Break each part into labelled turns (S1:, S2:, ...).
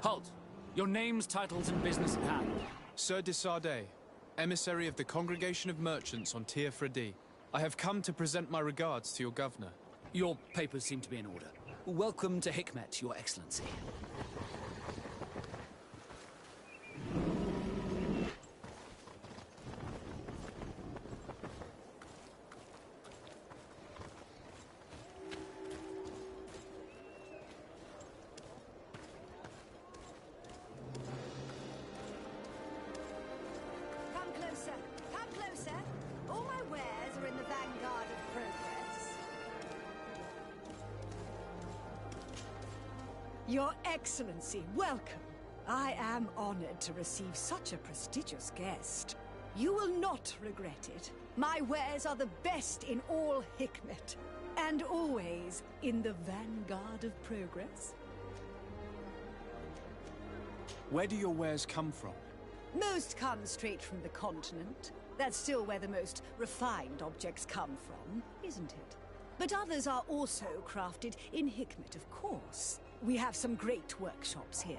S1: Halt! Your names, titles, and business at hand.
S2: Sir de Sardet, emissary of the Congregation of Merchants on Tier Fredi. I have come to present my regards to your governor.
S1: Your papers seem to be in order. Welcome to Hikmet, Your Excellency.
S3: Come closer. Come closer. All my wares are in the vanguard of progress. Your Excellency, welcome. I am honored to receive such a prestigious guest. You will not regret it. My wares are the best in all Hikmet, and always in the vanguard of progress.
S2: Where do your wares come from?
S3: Most come straight from the continent. That's still where the most refined objects come from, isn't it? But others are also crafted in Hikmet, of course. We have some great workshops here.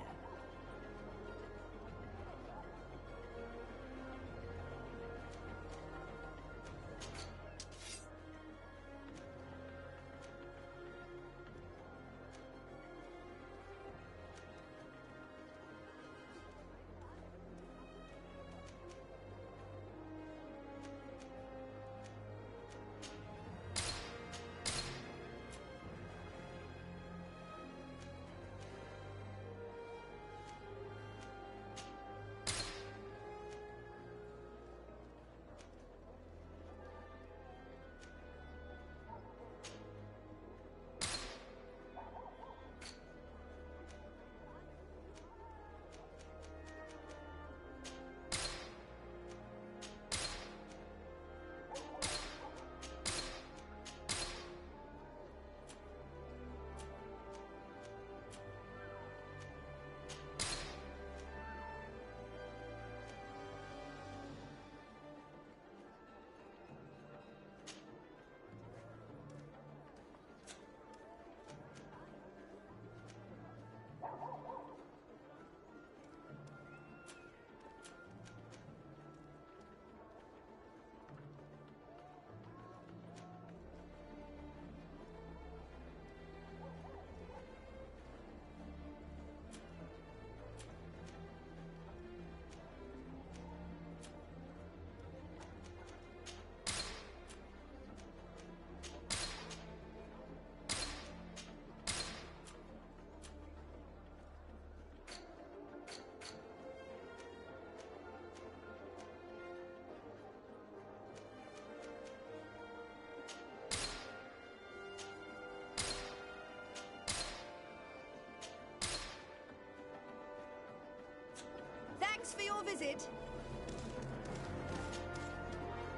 S3: Thanks for your visit.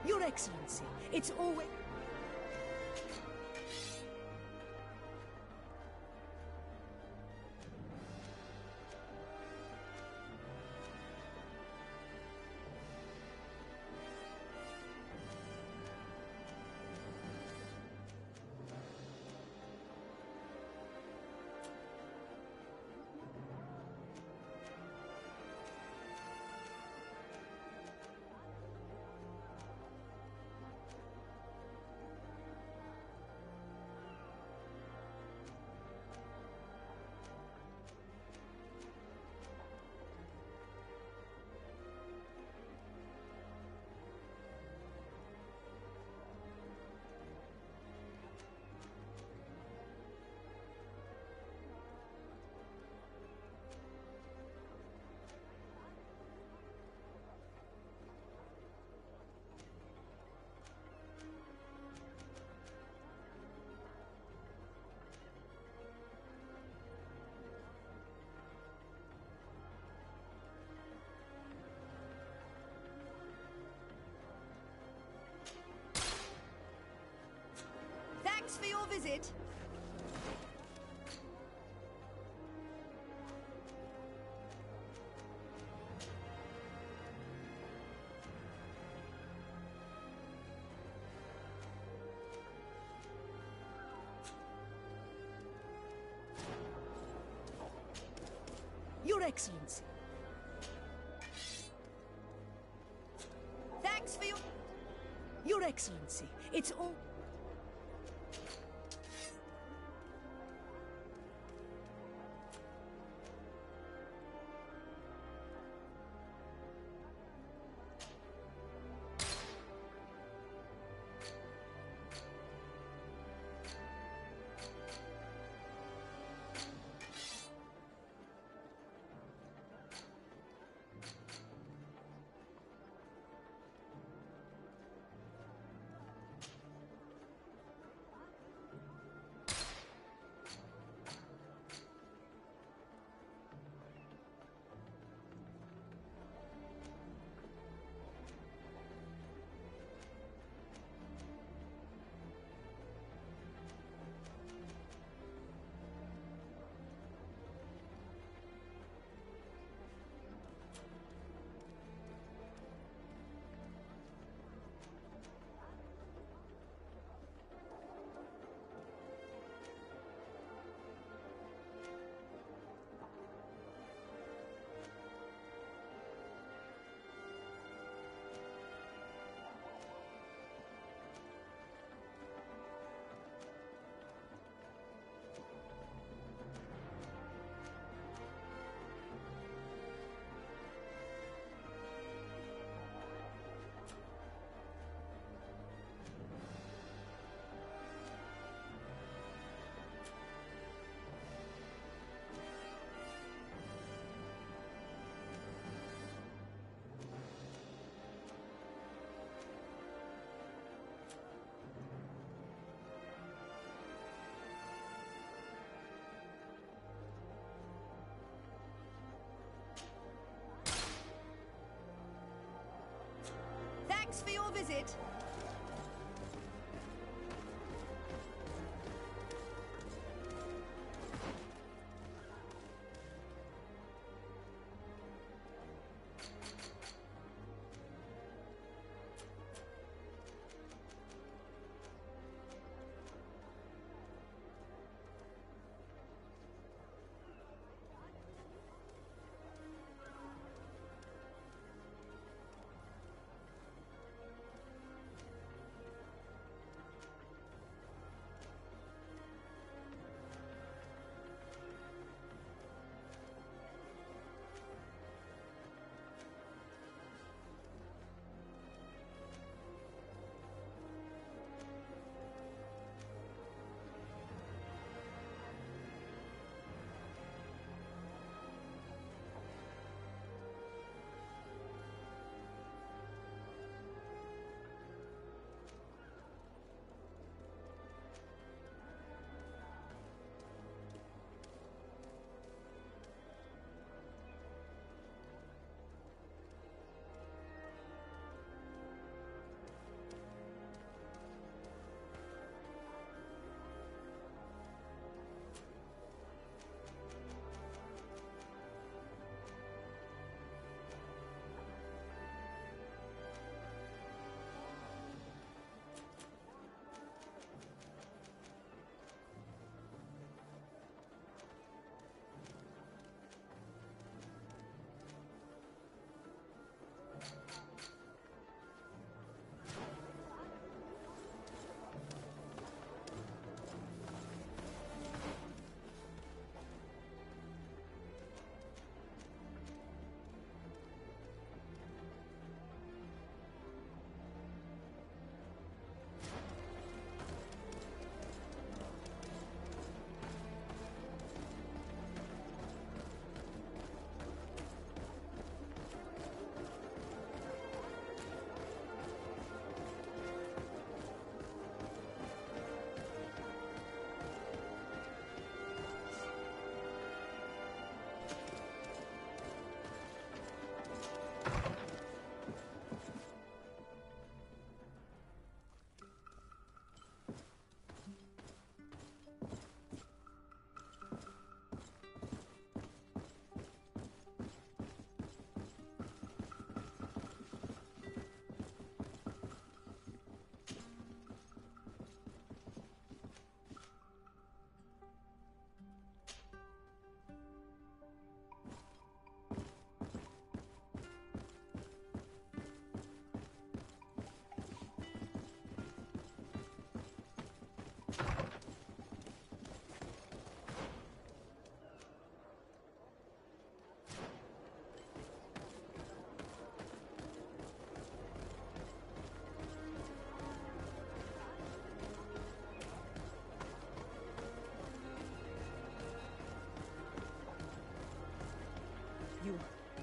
S3: Your Excellency, it's always... Thanks for your visit. Your Excellency. Thanks for Your Excellency, it's all... Thanks for your visit.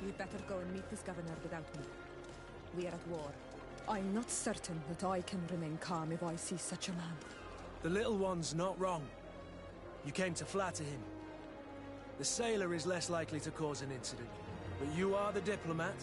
S4: You'd better go and meet this governor without me. We are at war.
S3: I'm not certain that I can remain calm if I see such a man.
S5: The little one's not wrong. You came to flatter him. The sailor is less likely to cause an incident, but you are the diplomat.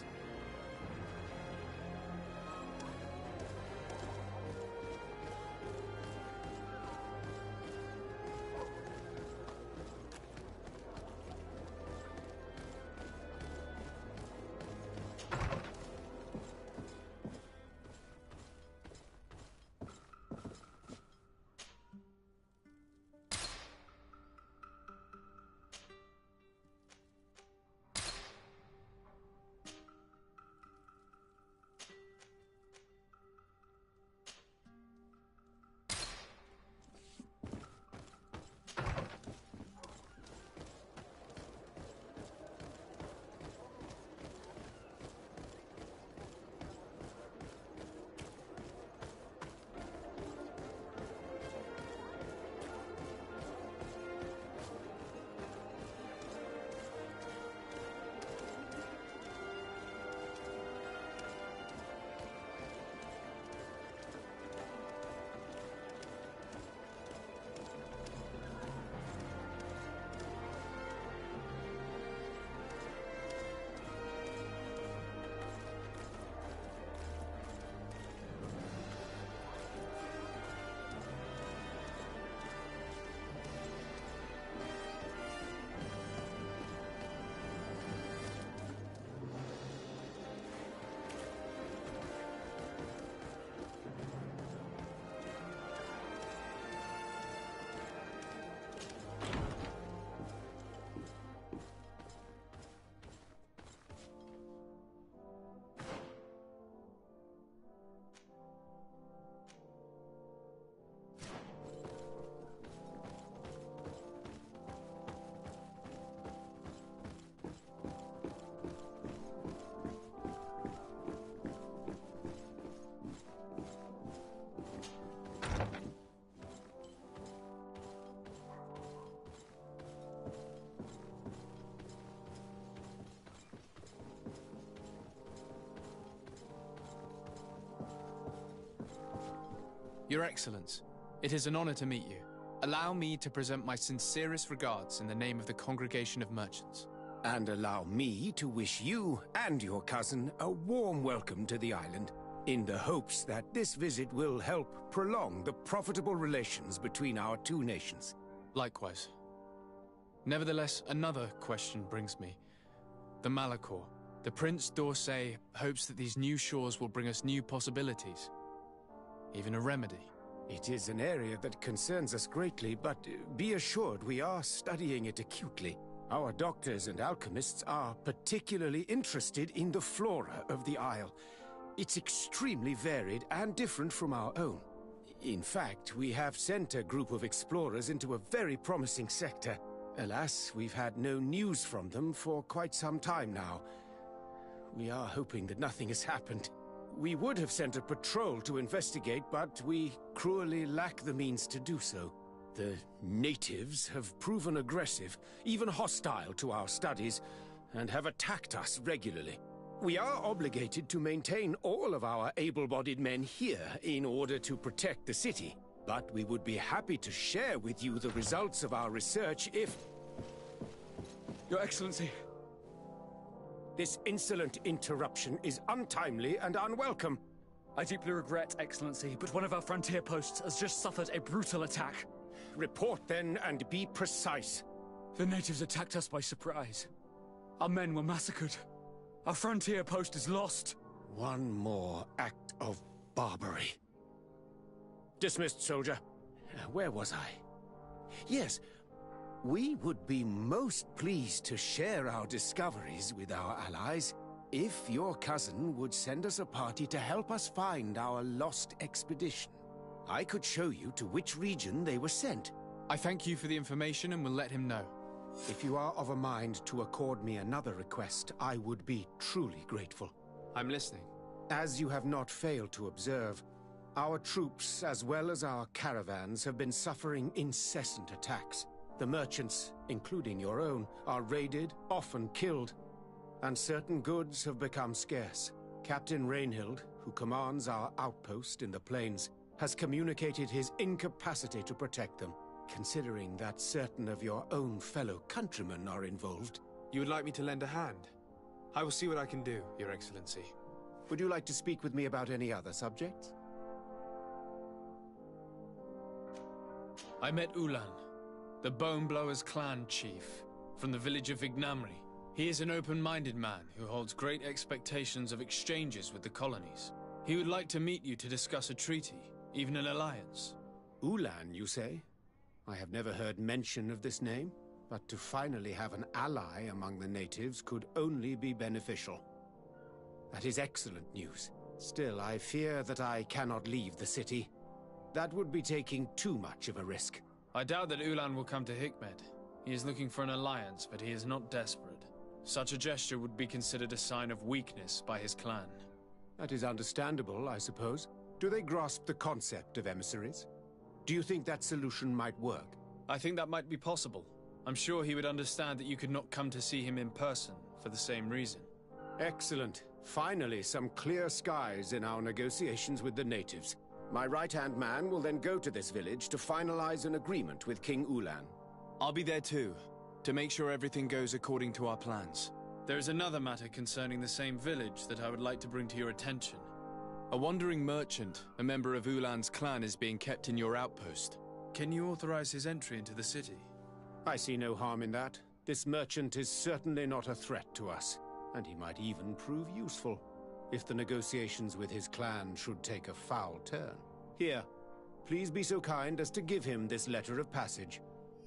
S2: Your Excellence, it is an honor to meet you. Allow me to present my sincerest regards in the name of the Congregation of Merchants.
S6: And allow me to wish you and your cousin a warm welcome to the island, in the hopes that this visit will help prolong the profitable relations between our two nations.
S2: Likewise. Nevertheless, another question brings me. The Malachor. The Prince d'Orsay hopes that these new shores will bring us new possibilities. Even a remedy.
S6: It is an area that concerns us greatly, but be assured we are studying it acutely. Our doctors and alchemists are particularly interested in the flora of the Isle. It's extremely varied and different from our own. In fact, we have sent a group of explorers into a very promising sector. Alas, we've had no news from them for quite some time now. We are hoping that nothing has happened. We would have sent a patrol to investigate, but we cruelly lack the means to do so. The natives have proven aggressive, even hostile to our studies, and have attacked us regularly. We are obligated to maintain all of our able-bodied men here in order to protect the city, but we would be happy to share with you the results of our research if...
S1: Your Excellency.
S6: This insolent interruption is untimely and unwelcome.
S1: I deeply regret, Excellency, but one of our frontier posts has just suffered a brutal attack.
S6: Report then and be precise.
S1: The natives attacked us by surprise. Our men were massacred. Our frontier post is lost.
S6: One more act of barbarity. Dismissed, soldier. Where was I? Yes. We would be most pleased to share our discoveries with our allies if your cousin would send us a party to help us find our lost expedition. I could show you to which region they were sent.
S2: I thank you for the information and will let him know.
S6: If you are of a mind to accord me another request, I would be truly grateful.
S2: I'm listening.
S6: As you have not failed to observe, our troops, as well as our caravans, have been suffering incessant attacks. The merchants, including your own, are raided, often killed. and certain goods have become scarce. Captain Rainhild, who commands our outpost in the plains, has communicated his incapacity to protect them. Considering that certain of your own fellow countrymen are involved.
S7: You would like me to lend a hand? I will see what I can do, Your Excellency.
S6: Would you like to speak with me about any other subjects?
S2: I met Ulan, the Boneblower's clan chief, from the village of Vignamri. He is an open-minded man who holds great expectations of exchanges with the colonies. He would like to meet you to discuss a treaty, even an alliance.
S6: Ulan, you say? I have never heard mention of this name, but to finally have an ally among the natives could only be beneficial. That is excellent news. Still, I fear that I cannot leave the city. That would be taking too much of a risk.
S2: I doubt that Ulan will come to Hikmet. He is looking for an alliance, but he is not desperate. Such a gesture would be considered a sign of weakness by his clan.
S6: That is understandable, I suppose. Do they grasp the concept of emissaries? Do you think that solution might work?
S2: I think that might be possible. I'm sure he would understand that you could not come to see him in person for the same reason.
S6: Excellent. Finally, some clear skies in our negotiations with the natives. My right-hand man will then go to this village to finalize an agreement with King Ulan.
S7: I'll be there too, to make sure everything goes according to our plans.
S2: There is another matter concerning the same village that I would like to bring to your attention.
S7: A wandering merchant, a member of Ulan's clan, is being kept in your outpost.
S2: Can you authorize his entry into the city?
S6: I see no harm in that. This merchant is certainly not a threat to us, and he might even prove useful, if the negotiations with his clan should take a foul turn. Here, please be so kind as to give him this letter of passage.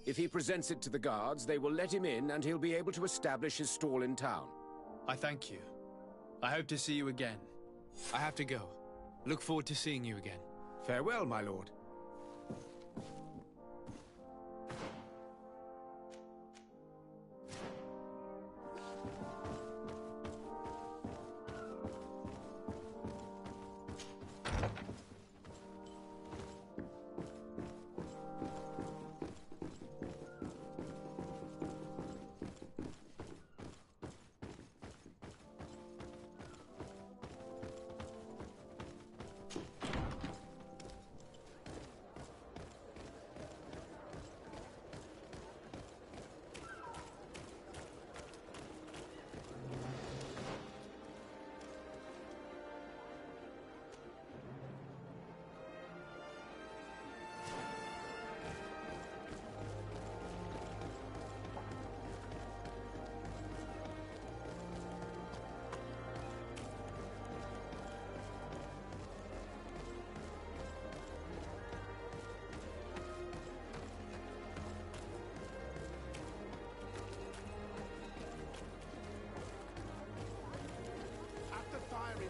S6: If he presents it to the guards, they will let him in and he'll be able to establish his stall in town.
S2: I thank you. I hope to see you again. I have to go. Look forward to seeing you again.
S6: Farewell, my lord.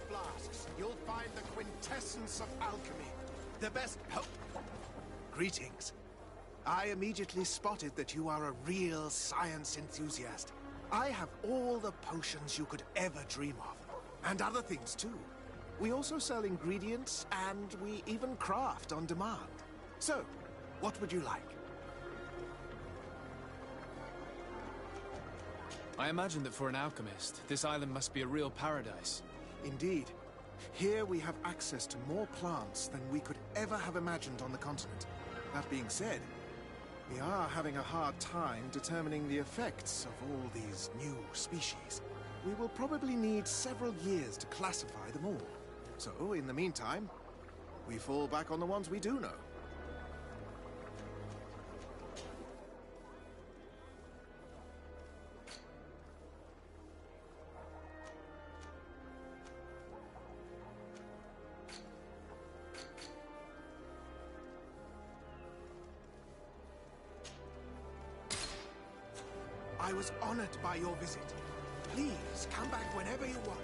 S8: Flasks, you'll find the quintessence of alchemy. The best Greetings. I immediately spotted that you are a real science enthusiast. I have all the potions you could ever dream of. And other things too. We also sell ingredients, and we even craft on demand. So, what would you like?
S2: I imagine that for an alchemist, this island must be a real paradise.
S8: Indeed. Here we have access to more plants than we could ever have imagined on the continent. That being said, we are having a hard time determining the effects of all these new species. We will probably need several years to classify them all. So, in the meantime, we fall back on the ones we do know. I was honored by your visit. Please, come back whenever you want.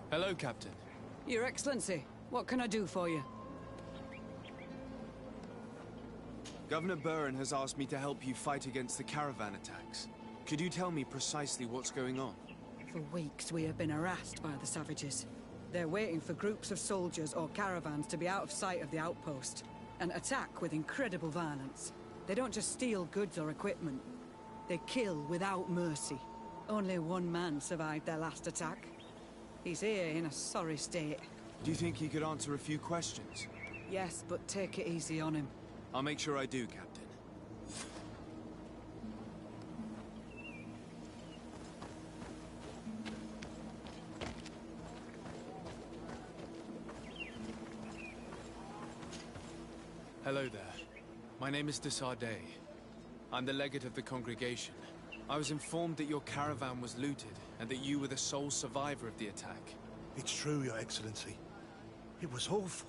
S2: Hello, Captain.
S3: Your Excellency, what can I do for you?
S7: Governor Buren has asked me to help you fight against the caravan attacks. Could you tell me precisely what's going on?
S3: For weeks we have been harassed by the savages. They're waiting for groups of soldiers or caravans to be out of sight of the outpost and attack with incredible violence. They don't just steal goods or equipment. They kill without mercy. Only one man survived their last attack. He's here in a sorry state.
S7: Do you think he could answer a few questions?
S3: Yes, but take it easy on him.
S7: I'll make sure I do, Captain.
S2: Hello there. My name is de Sardet. I'm the legate of the congregation. I was informed that your caravan was looted, and that you were the sole survivor of the attack.
S9: It's true, Your Excellency. It was awful.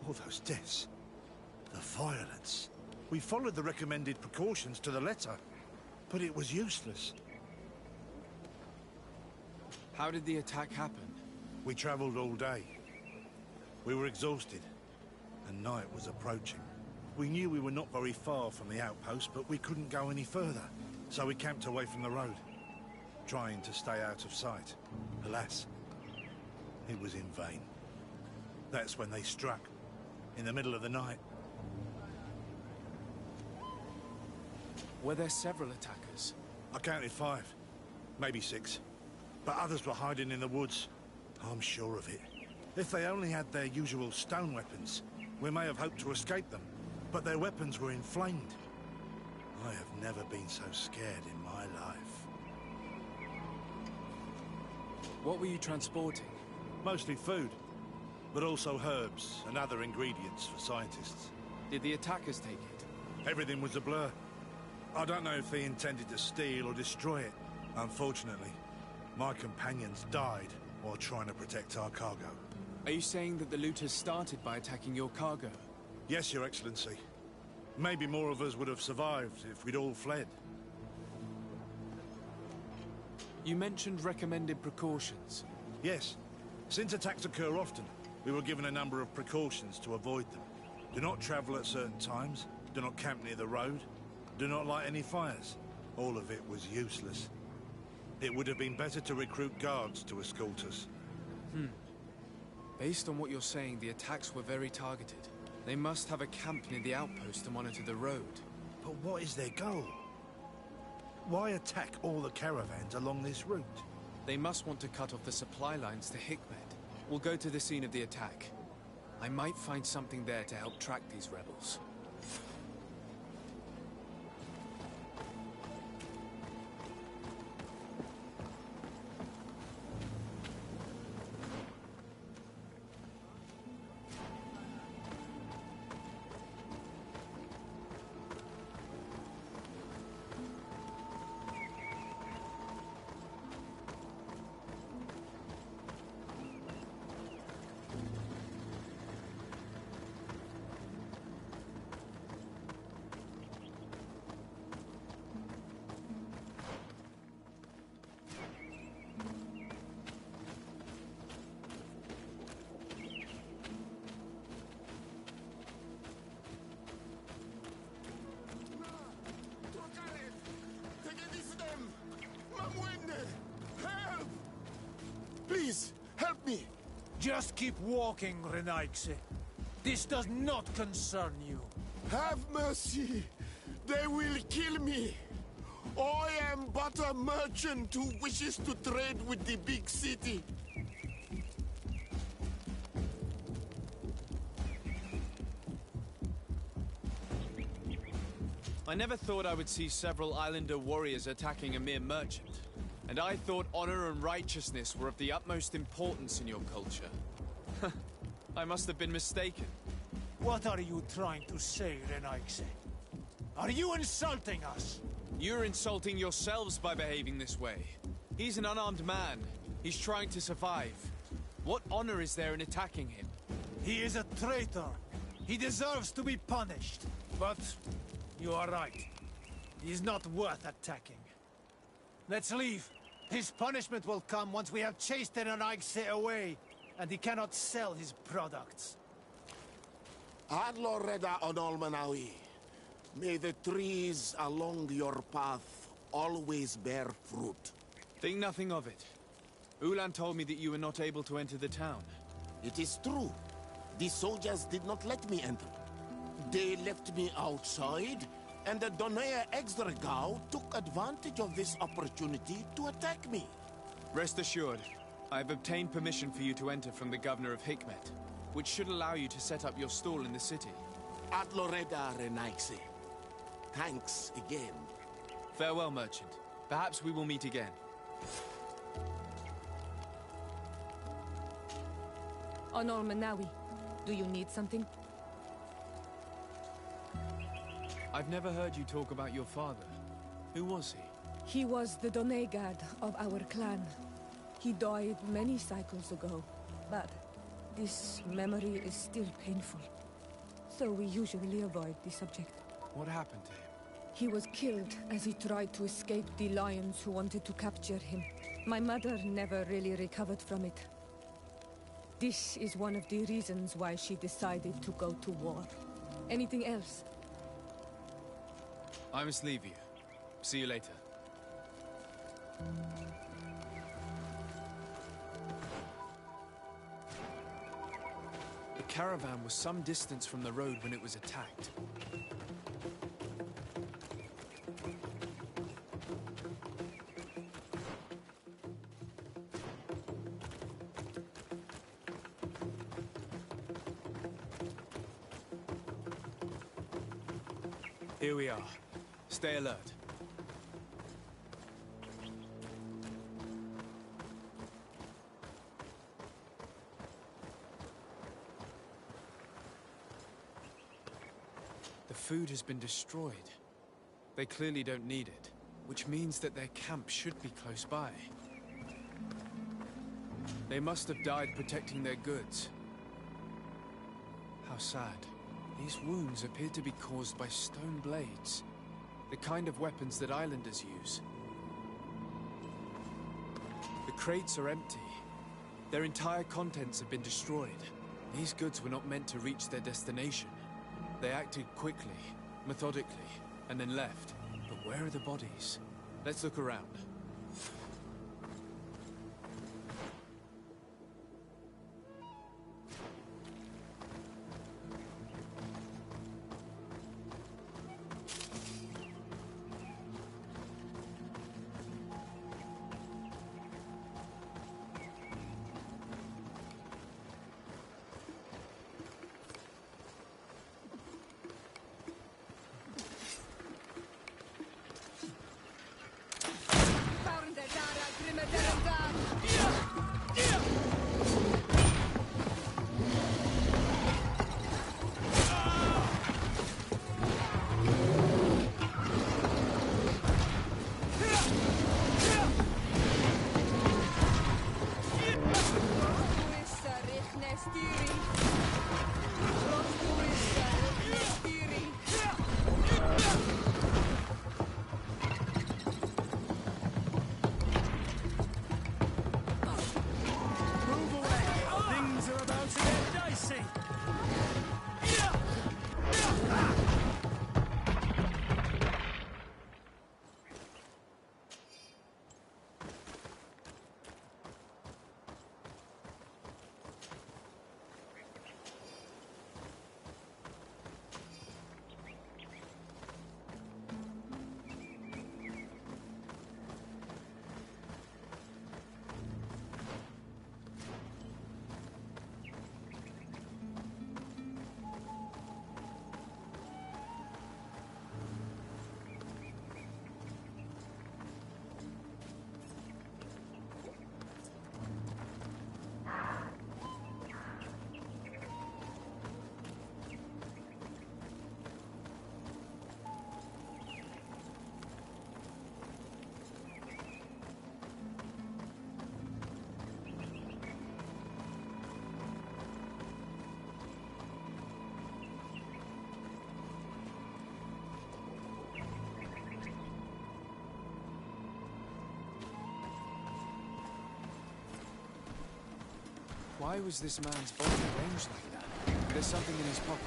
S9: All those deaths. The violence. We followed the recommended precautions to the letter, but it was useless.
S2: How did the attack happen?
S9: We traveled all day. We were exhausted, and night was approaching. We knew we were not very far from the outpost, but we couldn't go any further, so we camped away from the road, trying to stay out of sight. Alas, it was in vain. That's when they struck, in the middle of the night.
S2: Were there several attackers?
S9: I counted 5, maybe 6. But others were hiding in the woods. I'm sure of it. If they only had their usual stone weapons, we may have hoped to escape them. But their weapons were inflamed. I have never been so scared in my life.
S2: What were you transporting?
S9: Mostly food, but also herbs and other ingredients for scientists.
S2: Did the attackers take it?
S9: Everything was a blur. I don't know if they intended to steal or destroy it. Unfortunately, my companions died while trying to protect our cargo.
S2: Are you saying that the looters started by attacking your cargo?
S9: Yes, Your Excellency. Maybe more of us would have survived if we'd all fled.
S2: You mentioned recommended precautions.
S9: Yes. Since attacks occur often, we were given a number of precautions to avoid them. Do not travel at certain times, do not camp near the road, do not light any fires. All of it was useless. It would have been better to recruit guards to escort us.
S2: Based on what you're saying, the attacks were very targeted. They must have a camp near the outpost to monitor the road.
S9: But what is their goal? Why attack all the caravans along this route?
S2: They must want to cut off the supply lines to Hikmet. We'll go to the scene of the attack. I might find something there to help track these rebels.
S8: Please, help me!
S5: Just keep walking, Renaigse. This does not concern you.
S8: Have mercy! They will kill me! I am but a merchant who wishes to trade with the big city.
S7: I never thought I would see several Islander warriors attacking a mere merchant. And I thought honor and righteousness were of the utmost importance in your culture. I must have been mistaken.
S5: What are you trying to say, Renaigse? Are you insulting us?
S7: You're insulting yourselves by behaving this way. He's an unarmed man. He's trying to survive. What honor is there in attacking him?
S5: He is a traitor. He deserves to be punished. But you are right. He is not worth attacking. Let's leave. His punishment will come once we have chased Enonagse away, and he cannot sell his products.
S10: Adlo Reda Onolmanawi. May the trees along your path always bear fruit.
S7: Think nothing of it. Ulan told me that you were not able to enter the town.
S10: It is true. The soldiers did not let me enter. They left me outside, and the Donea Exdragao took advantage of this opportunity to attack me.
S7: Rest assured, I have obtained permission for you to enter from the governor of Hikmet, which should allow you to set up your stall in the city.
S10: At Loreda Renaxe. Thanks again.
S7: Farewell, merchant. Perhaps we will meet again.
S4: Honor Manawi, do you need something?
S7: I've never heard you talk about your father. Who was he?
S4: He was the Donegad of our clan. He died many cycles ago, but this memory is still painful. So we usually avoid the subject.
S7: What happened to him?
S4: He was killed as he tried to escape the lions who wanted to capture him. My mother never really recovered from it. This is one of the reasons why she decided to go to war. Anything else?
S7: I must leave you. See you later. The caravan was some distance from the road when it was attacked. Here we are. Stay alert. The food has been destroyed. They clearly don't need it, which means that their camp should be close by. They must have died protecting their goods. How sad. These wounds appear to be caused by stone blades, the kind of weapons that islanders use. The crates are empty. Their entire contents have been destroyed. These goods were not meant to reach their destination. They acted quickly, methodically, and then left. But where are the bodies? Let's look around.
S2: Why was this man's body arranged like that? There's something in his pocket.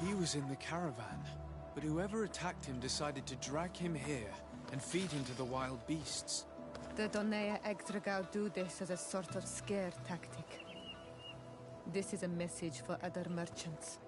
S2: He was in the caravan, but whoever attacked him decided to drag him here and feed him to the wild beasts.
S4: The Donea Extragao do this as a sort of scare tactic. This is a message for other merchants.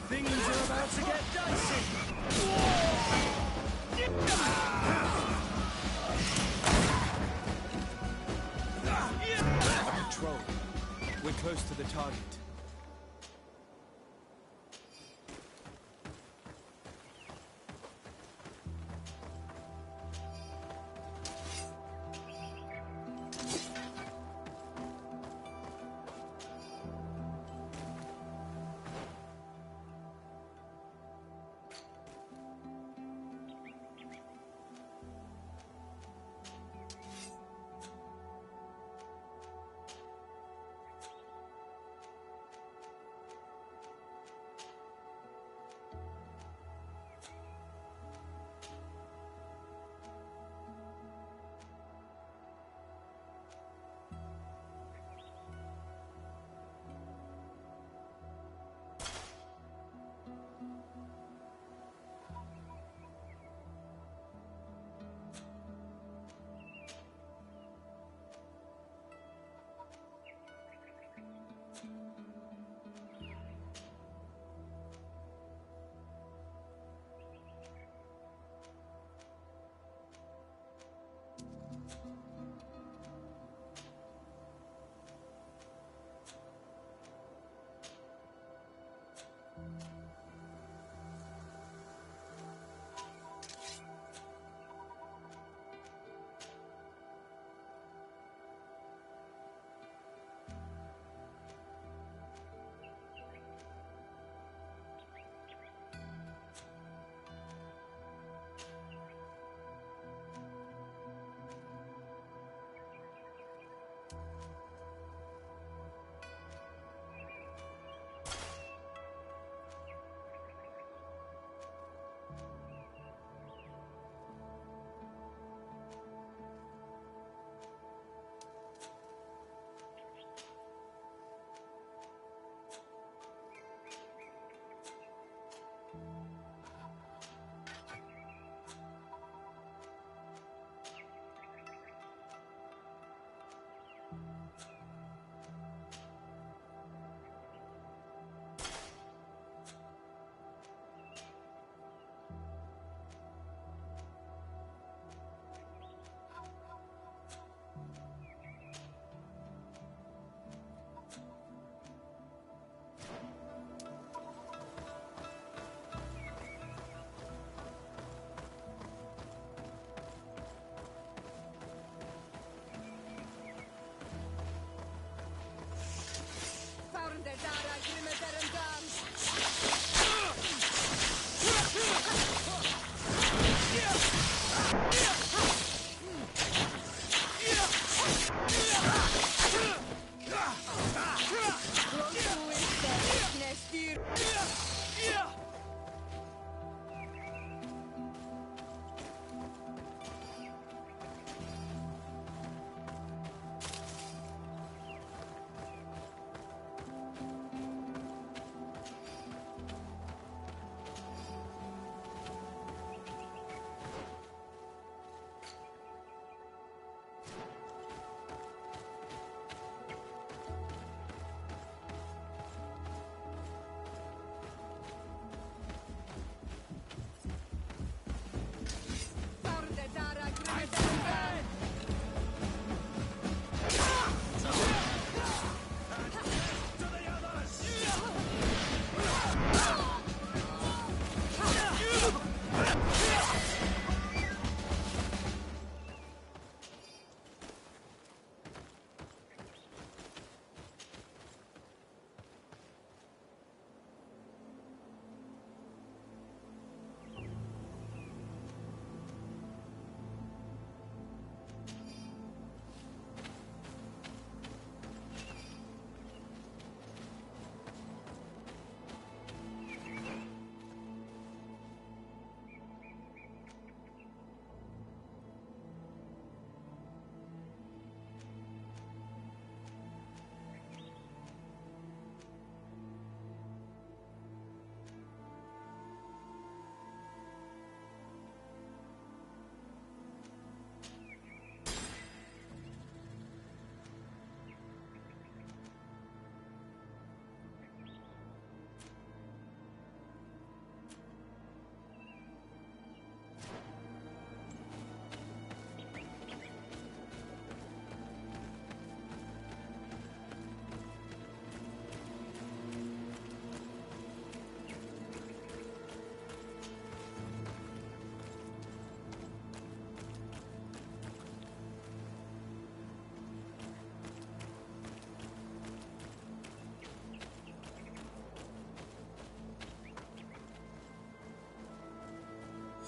S5: Things are about to get dicey!
S7: Patrol. We're close to the target.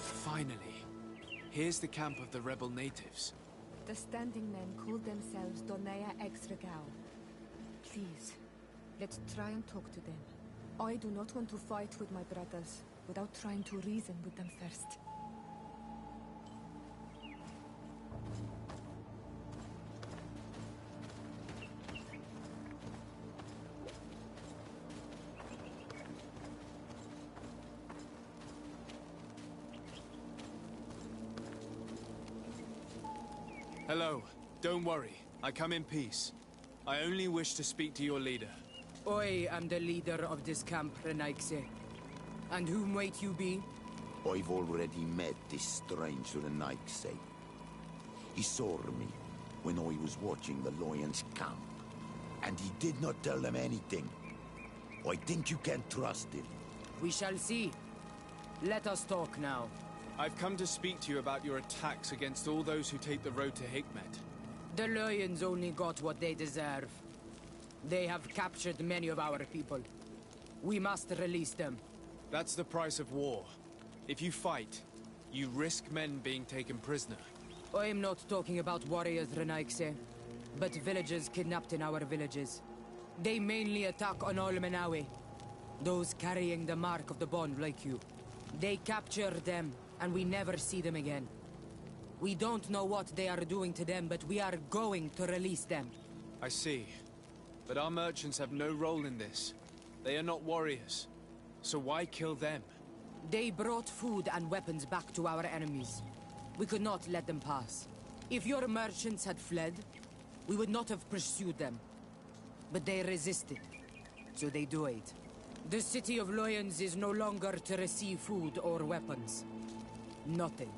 S7: Finally. Here's the camp of the rebel natives.
S4: The standing men call themselves Donea Exregao. Please, let's try and talk to them. I do not want to fight with my brothers without trying to reason with them first.
S7: Hello. Don't worry. I come in peace. I only wish to speak to your leader.
S11: I am the leader of this camp, Renaigse. And whom might you be?
S10: I've already met this strange Renaigse. He saw me when I was watching the Lions camp. And he did not tell them anything. I think you can trust him.
S11: We shall see. Let us talk now.
S7: I've come to speak to you about your attacks against all those who take the road to Hikmet.
S11: The Lions only got what they deserve. They have captured many of our people. We must release them.
S7: That's the price of war. If you fight, you risk men being taken prisoner.
S11: I am not talking about warriors, Renaigse, but villagers kidnapped in our villages. They mainly attack on Olmenawe, those carrying the mark of the bond like you. They capture them, and we never see them again. We don't know what they are doing to them, but we are going to release them.
S7: I see. But our merchants have no role in this. They are not warriors. So why kill them?
S11: They brought food and weapons back to our enemies. We could not let them pass. If your merchants had fled, we would not have pursued them. But they resisted, so they died. The city of Lions is no longer to receive food or weapons. Nothing.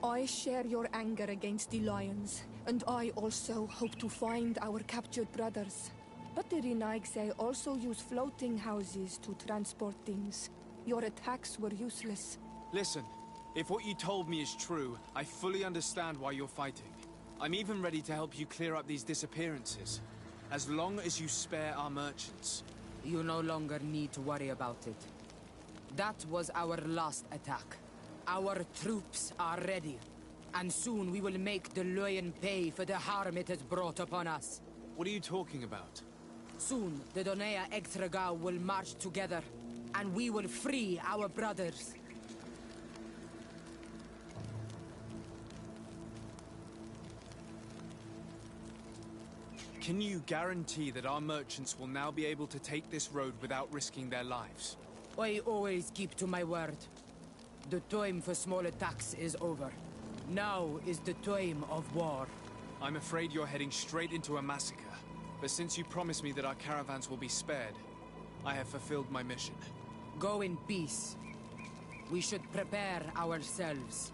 S4: I share your anger against the Lions, and I also hope to find our captured brothers. But the Renaigse also use floating houses to transport things. Your attacks were useless.
S7: Listen, if what you told me is true, I fully understand why you're fighting. I'm even ready to help you clear up these disappearances. As long as you spare our merchants.
S11: You no longer need to worry about it. That was our last attack. Our troops are ready. And soon we will make the Lion pay for the harm it has brought upon us.
S7: What are you talking about?
S11: Soon, the Donea Exregao will march together, and we will free our brothers.
S7: Can you guarantee that our merchants will now be able to take this road without risking their lives?
S11: I always keep to my word. The time for small attacks is over. Now is the time of war.
S7: I'm afraid you're heading straight into a massacre. But since you promised me that our caravans will be spared, I have fulfilled my mission.
S11: Go in peace. We should prepare ourselves.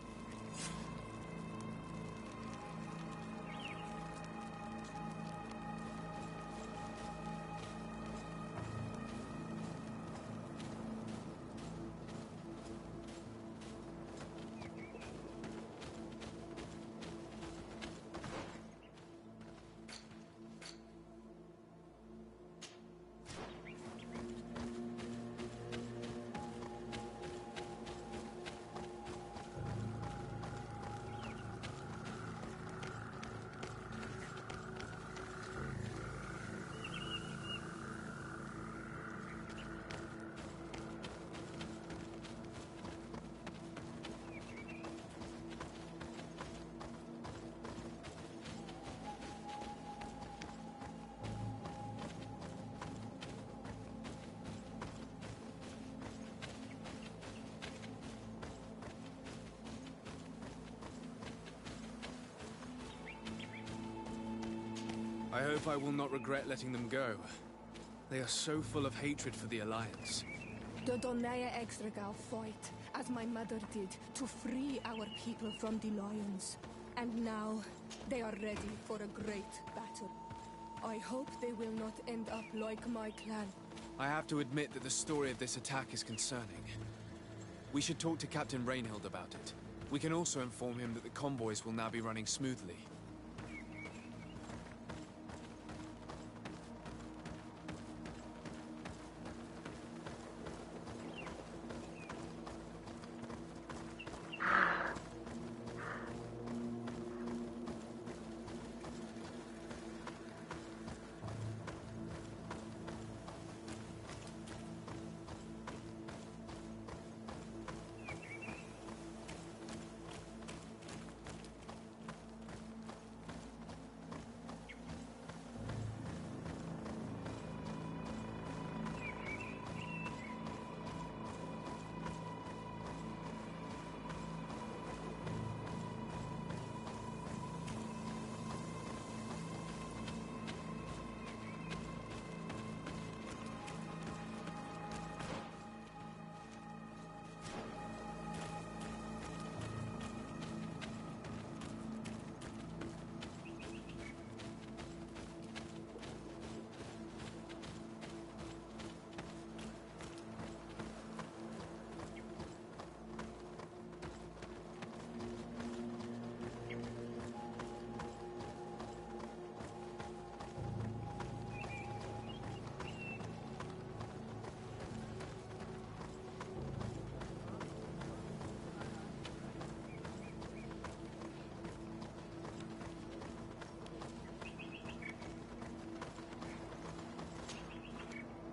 S7: I hope I will not regret letting them go. They are so full of hatred for the Alliance.
S4: The Donea Exregao fight, as my mother did, to free our people from the Lions. And now, they are ready for a great battle. I hope they will not end up like my clan.
S7: I have to admit that the story of this attack is concerning. We should talk to Captain Rainhild about it. We can also inform him that the convoys will now be running smoothly.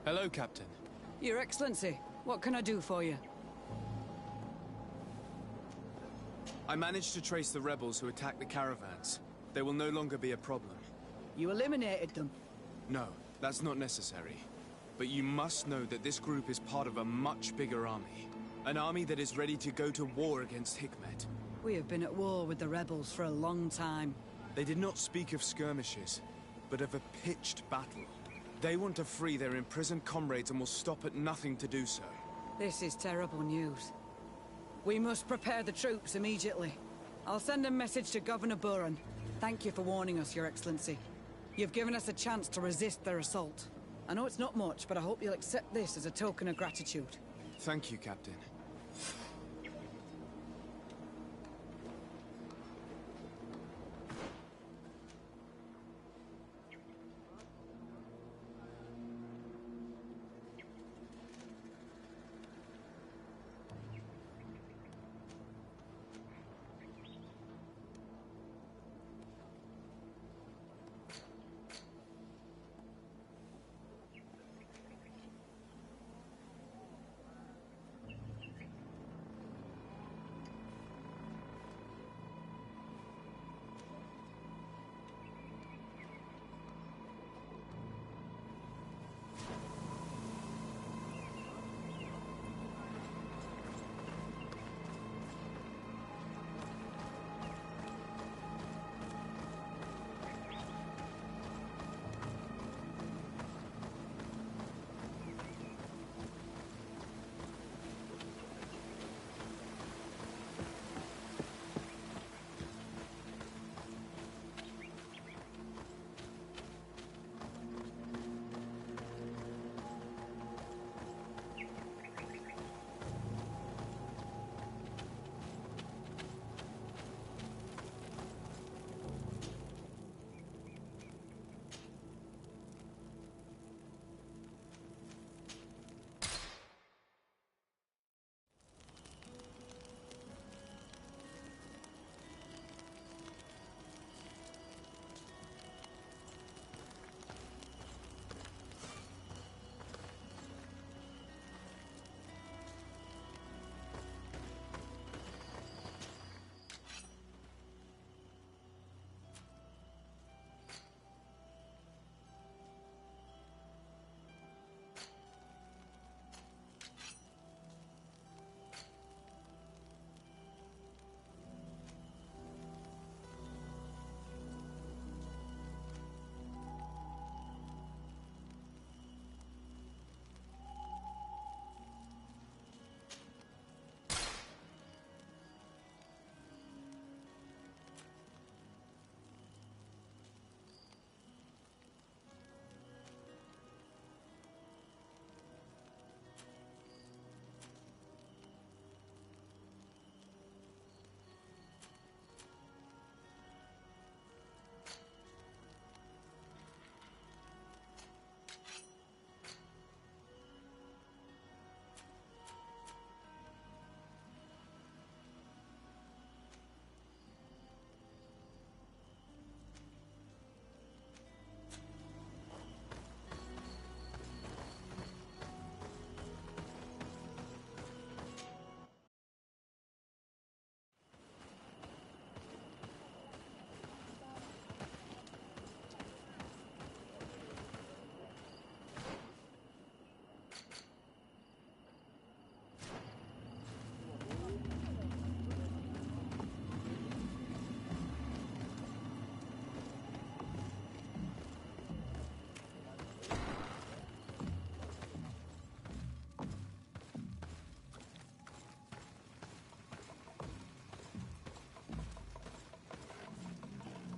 S2: Hello, Captain.
S12: Your Excellency, what can I do for you?
S7: I managed to trace the rebels who attacked the caravans. They will no longer be a problem.
S12: You eliminated them.
S7: No, that's not necessary. But you must know that this group is part of a much bigger army. An army that is ready to go to war against Hikmet.
S12: We have been at war with the rebels for a long time.
S7: They did not speak of skirmishes, but of a pitched battle. They want to free their imprisoned comrades and will stop at nothing to do so.
S12: This is terrible news. We must prepare the troops immediately. I'll send a message to Governor Buran. Thank you for warning us, Your Excellency. You've given us a chance to resist their assault. I know it's not much, but I hope you'll accept this as a token of gratitude.
S7: Thank you, Captain.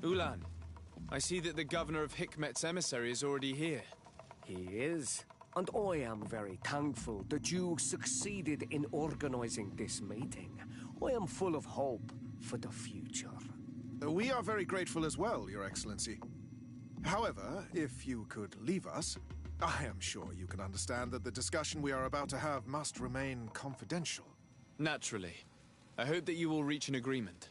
S7: Ulan, I see that the governor of Hikmet's emissary is already here.
S13: He is. And I am very thankful that you succeeded in organizing this meeting. I am full of hope for the future.
S8: We are very grateful as well, Your Excellency. However, if you could leave us, I am sure you can understand that the discussion we are about to have must remain confidential.
S7: Naturally. I hope that you will reach an agreement.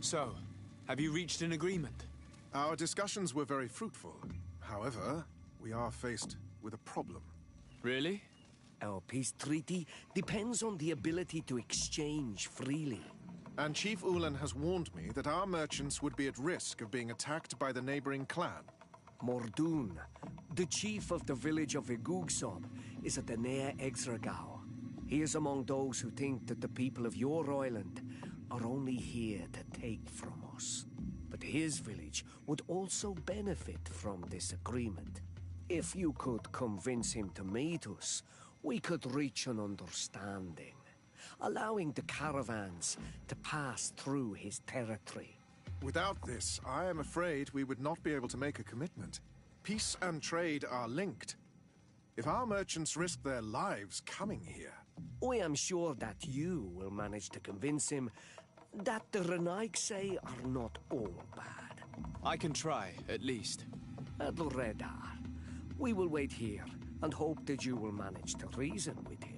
S7: So, have you reached an agreement?
S8: Our discussions were very fruitful. However, we are faced with a problem.
S7: Really?
S13: Our peace treaty depends on the ability to exchange freely.
S8: And Chief Ulan has warned me that our merchants would be at risk of being attacked by the neighboring clan.
S13: Mordoon, the chief of the village of Igugsob, is at the Nea Exragao. He is among those who think that the people of your island are only here to take from us. But his village would also benefit from this agreement. If you could convince him to meet us, we could reach an understanding, allowing the caravans to pass through his territory.
S8: Without this, I am afraid we would not be able to make a commitment. Peace and trade are linked. If our merchants risk their lives coming here...
S13: I am sure that you will manage to convince him that the Renaigse are not all bad.
S7: I can try, at least.
S13: Adloredar, we will wait here and hope that you will manage to reason with him.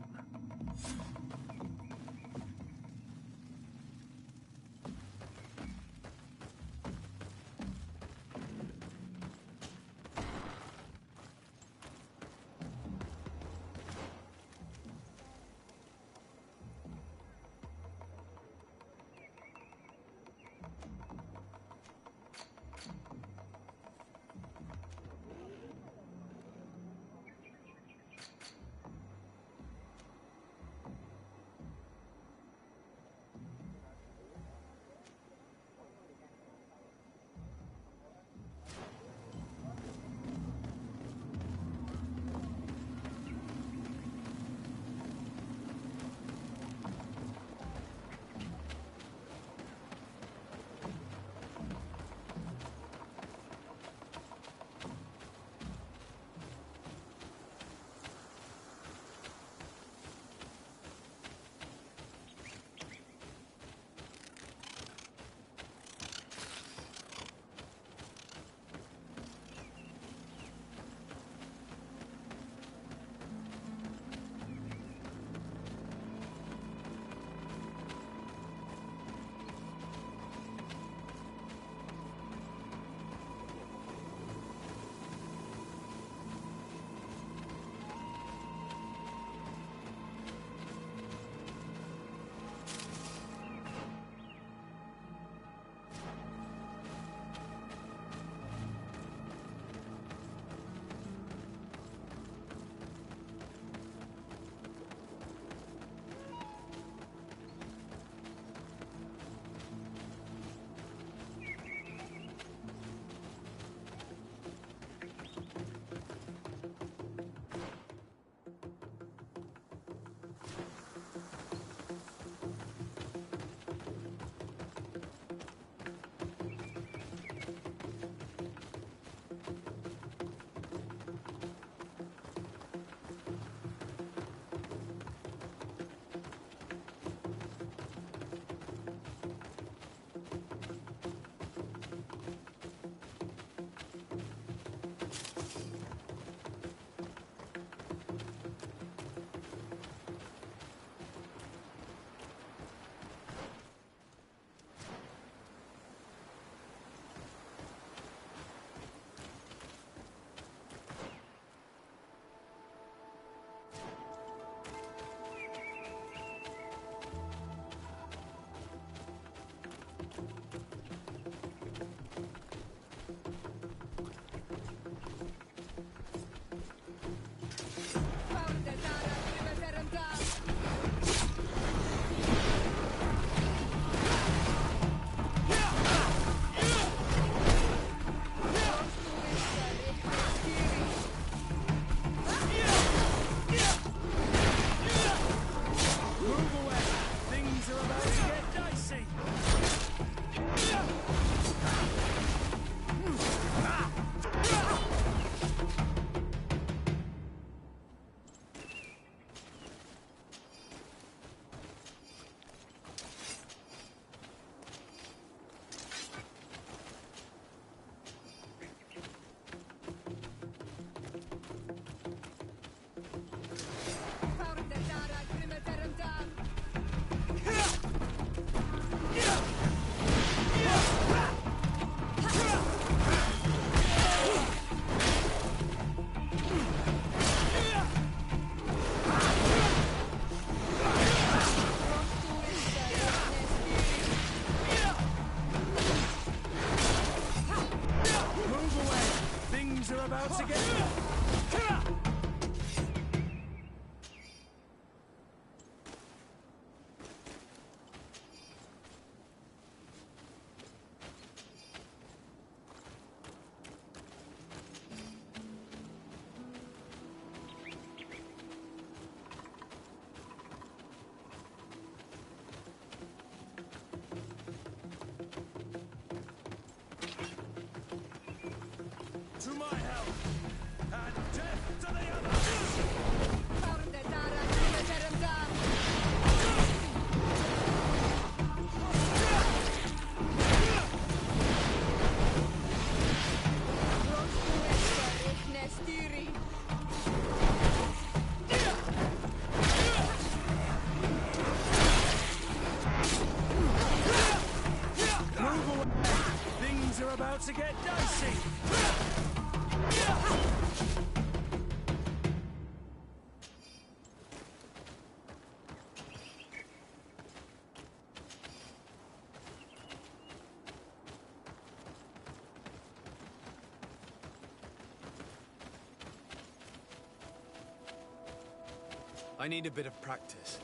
S5: about to get... To my help! And death to the other! Move away! Things are about to get dicey!
S7: I need a bit of practice.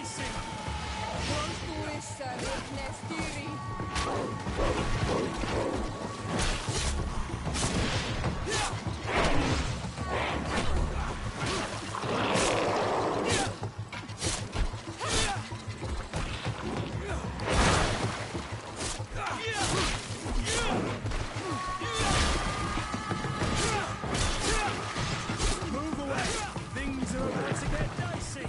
S5: dicey! Move away! Things are about to get dicey!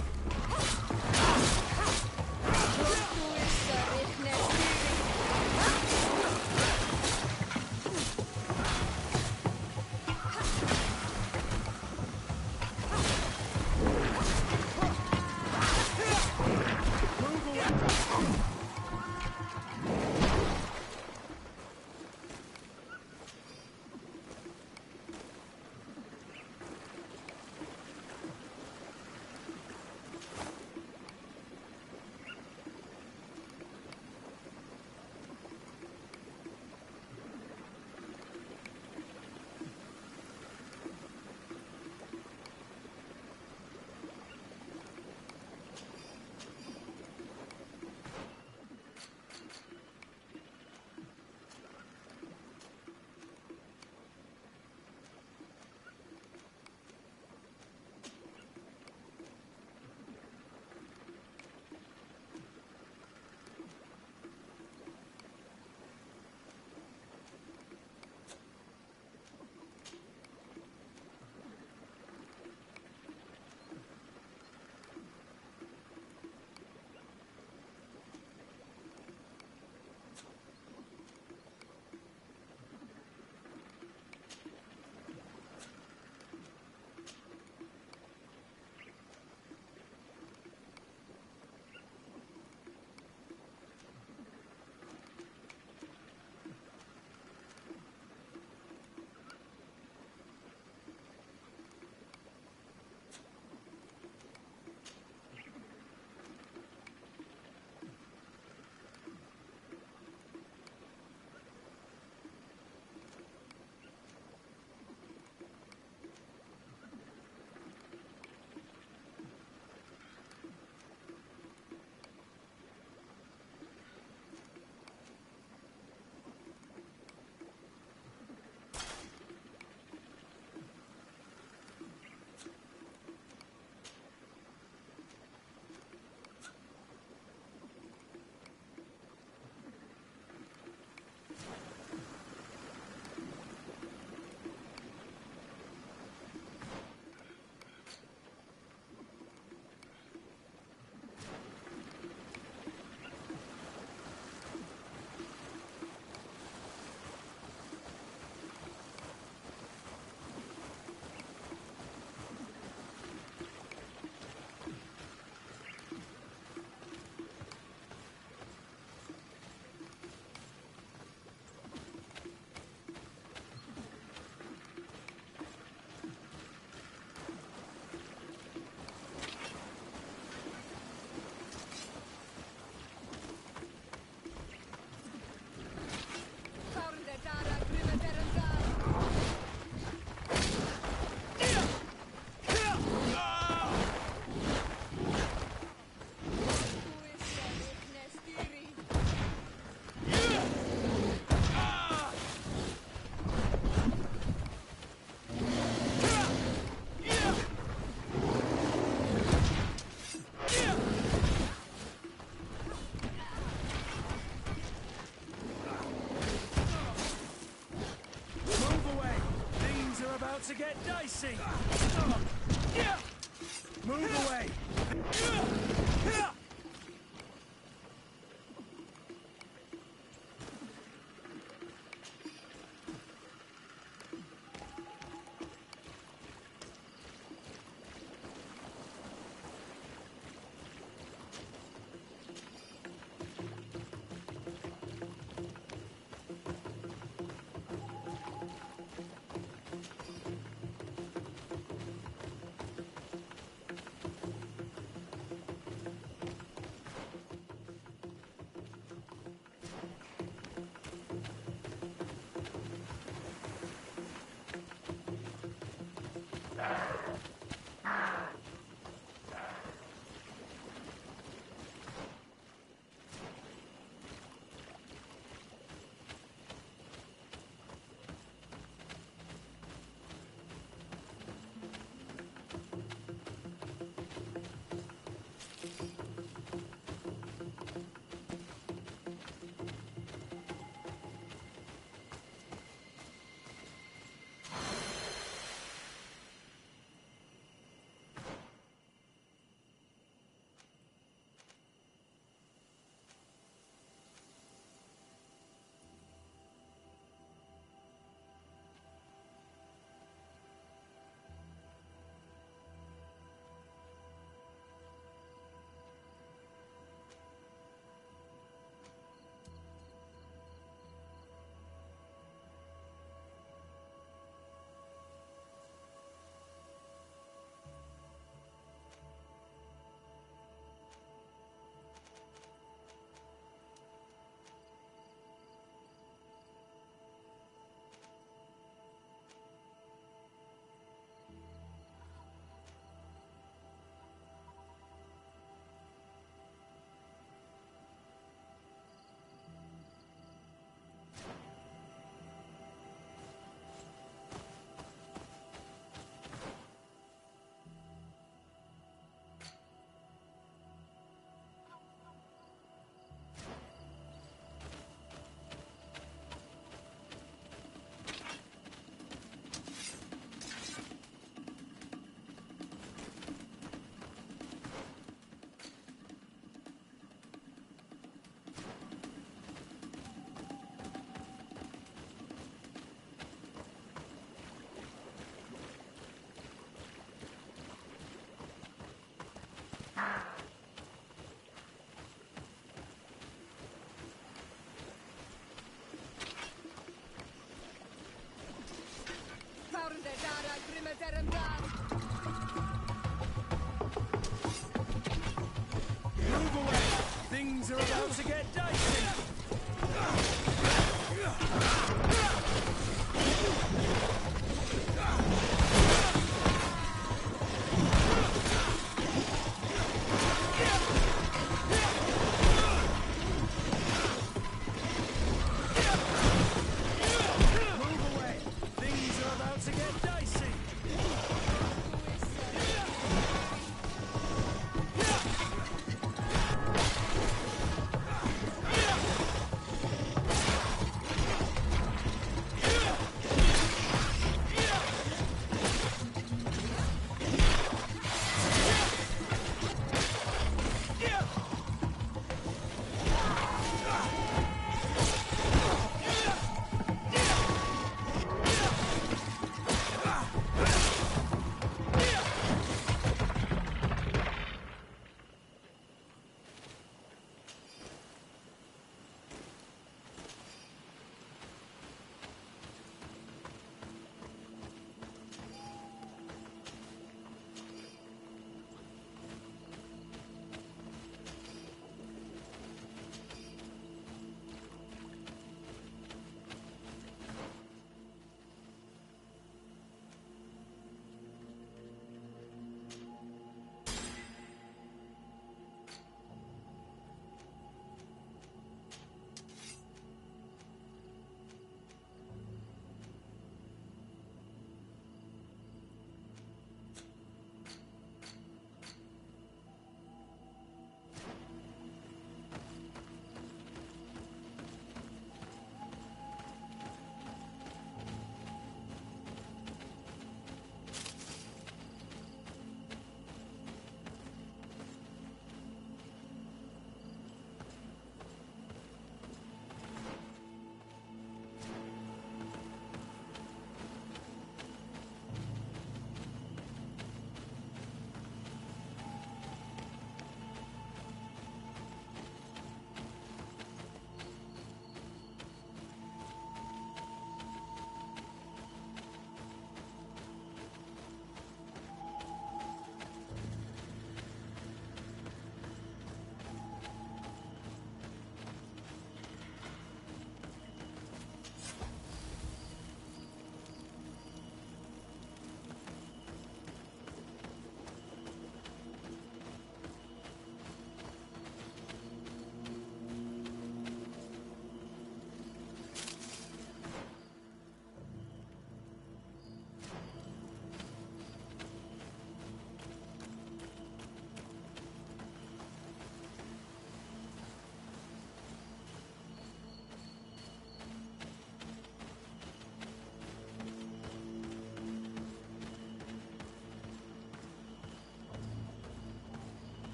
S5: To get dicey! Move away! get dicey! Move away! Things are about to get dicey!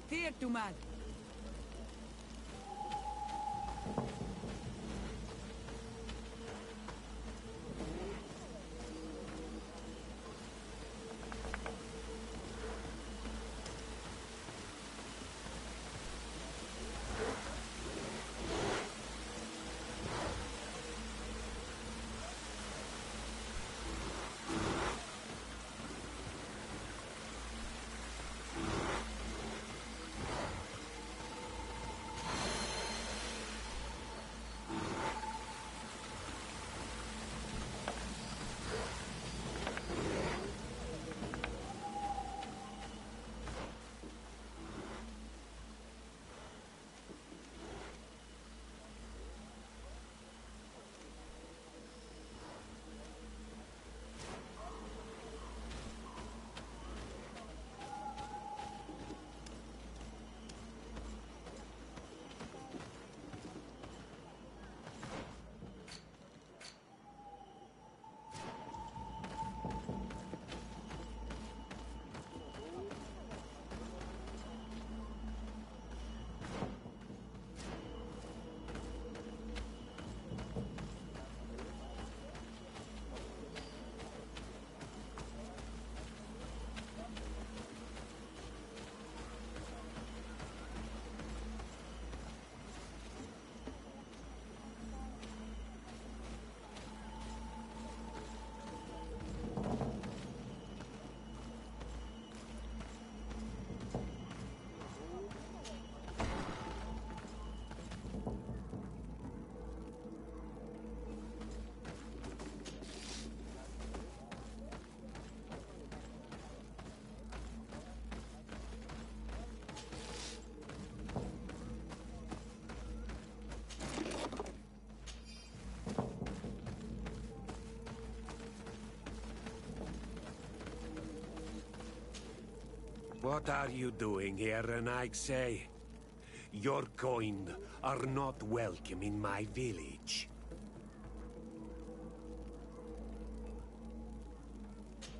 S12: Hier, tu man.
S6: What are you doing here, Renaigse? Your kind are not welcome in my village.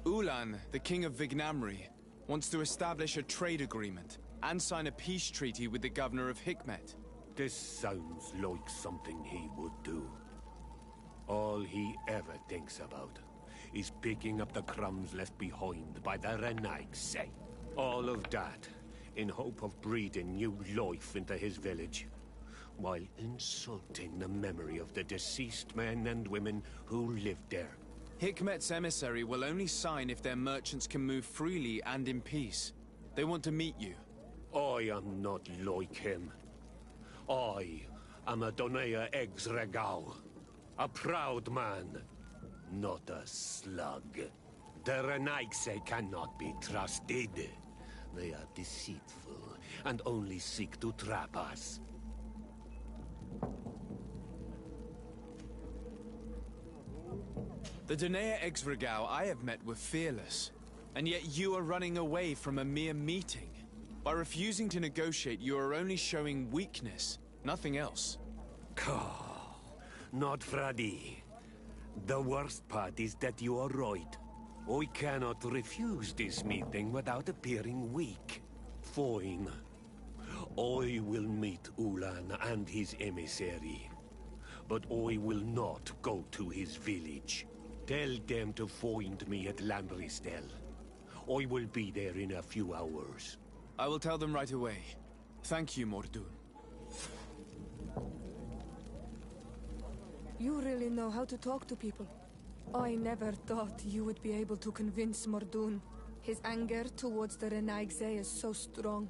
S7: Ulan, the king of Vignamri, wants to establish a trade agreement and sign a peace treaty with the governor of Hikmet.
S6: This sounds like something he would do. All he ever thinks about is picking up the crumbs left behind by the Renaigse. All of that in hope of breathing new life into his village, while insulting the memory of the deceased men and women who lived there.
S7: Hikmet's emissary will only sign if their merchants can move freely and in peace. They want to meet you.
S6: I am not like him. I am a Donea Exregao, a proud man, not a slug. The Renaigse cannot be trusted. They are deceitful and only seek to trap us.
S7: The Donea Exregao I have met were fearless, and yet you are running away from a mere meeting. By refusing to negotiate, you are only showing weakness, nothing else.
S6: Not Freddy. The worst part is that you are right. I cannot refuse this meeting without appearing weak. Fine. I will meet Ulan and his emissary. But I will not go to his village. Tell them to find me at Landristel. I will be there in a few hours.
S7: I will tell them right away. Thank you, Mordoun.
S4: You really know how to talk to people. I never thought you would be able to convince Mordoun. His anger towards the Renaigse is so strong.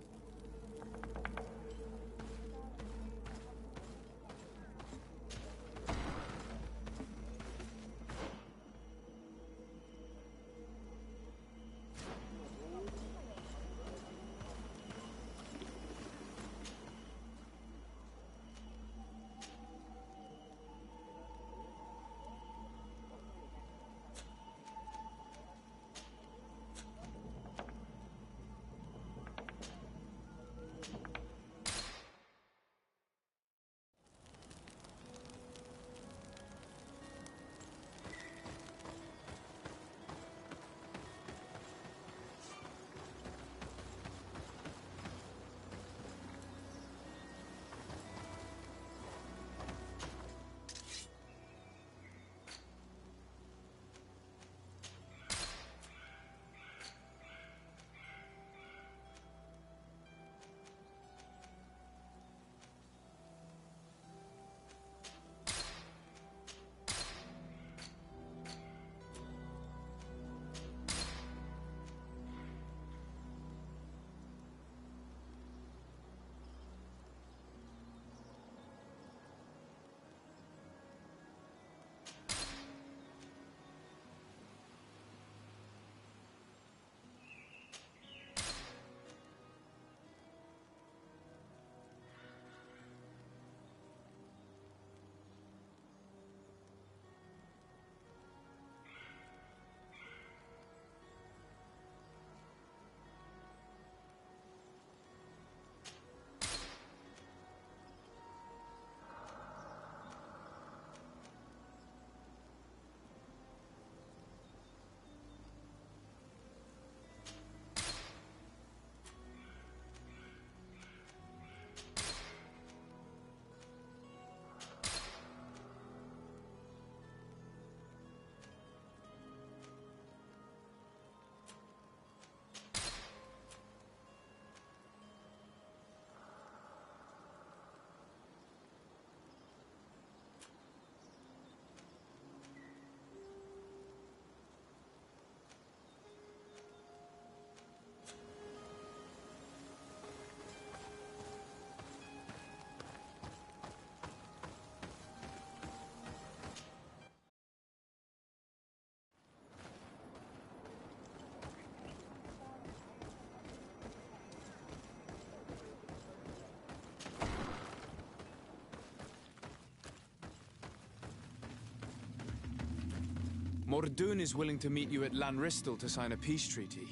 S7: Mordoun is willing to meet you at Lanristel to sign a peace treaty.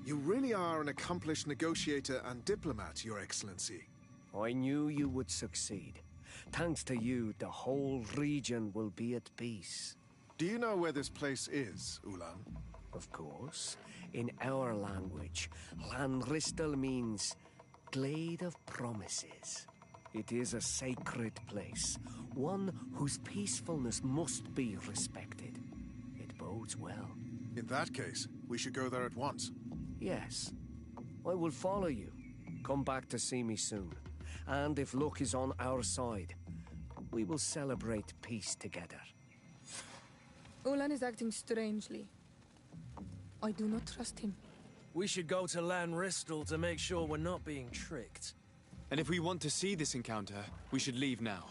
S8: You really are an accomplished negotiator and diplomat, Your Excellency.
S13: I knew you would succeed. Thanks to you, the whole region will be at peace.
S8: Do you know where this place is, Ulan?
S13: Of course. In our language, Lanristel means Glade of Promises. It is a sacred place, one whose peacefulness must be respected. It bodes well.
S8: In that case, we should go there at once.
S13: Yes. I will follow you. Come back to see me soon. And if luck is on our side, we will celebrate peace together.
S4: Ulan is acting strangely. I do not trust him.
S5: We should go to Lanristel to make sure we're not being tricked.
S7: And if we want to see this encounter, we should leave now.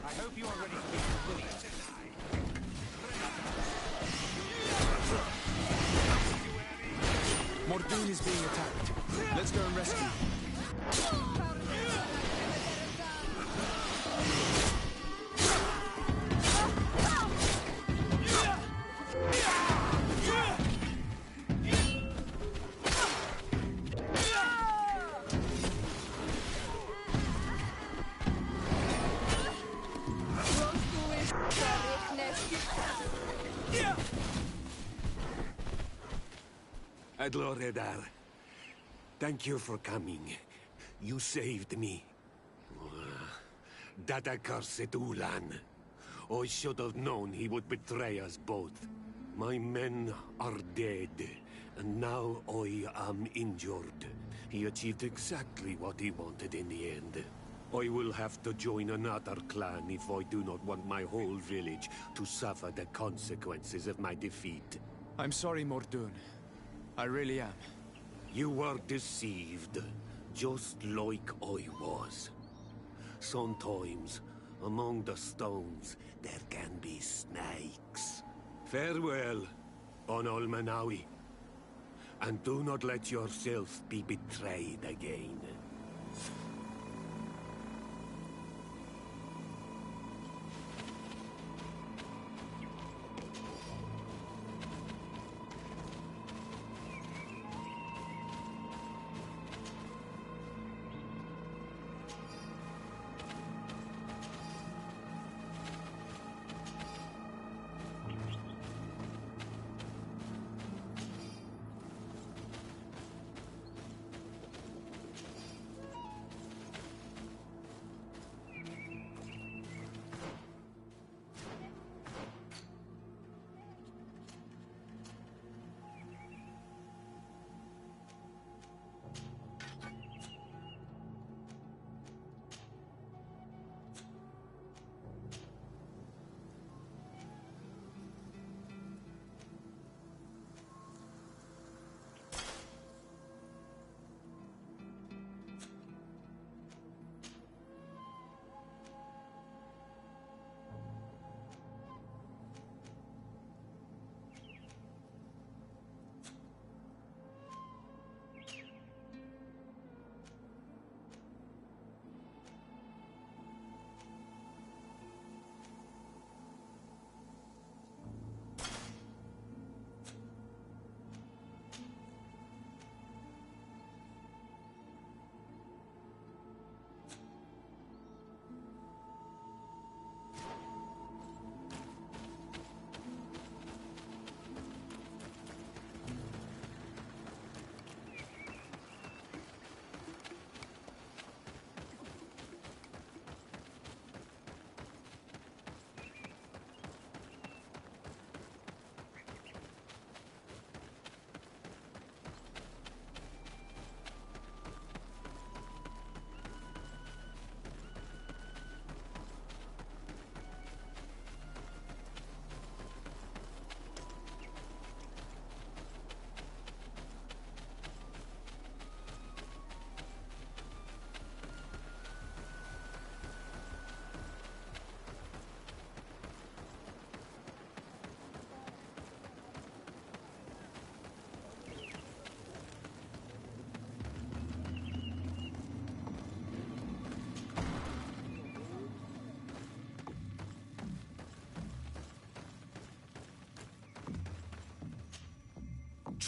S6: I hope you are ready to be bullied.
S7: Mordoon is being attacked. Let's go and rescue him.
S14: Adloredar, thank you for coming. You saved me. That accursed Ulan. I should have known he would betray us both. My men are dead, and now I am injured. He achieved exactly what he wanted in the end. I will have to join another clan if I do not want my whole village to suffer the consequences of my defeat.
S7: I'm sorry, Mordoon. I really am.
S14: You were deceived, just like I was. Sometimes, among the stones, there can be snakes. Farewell, on Almanawi. And do not let yourself be betrayed again.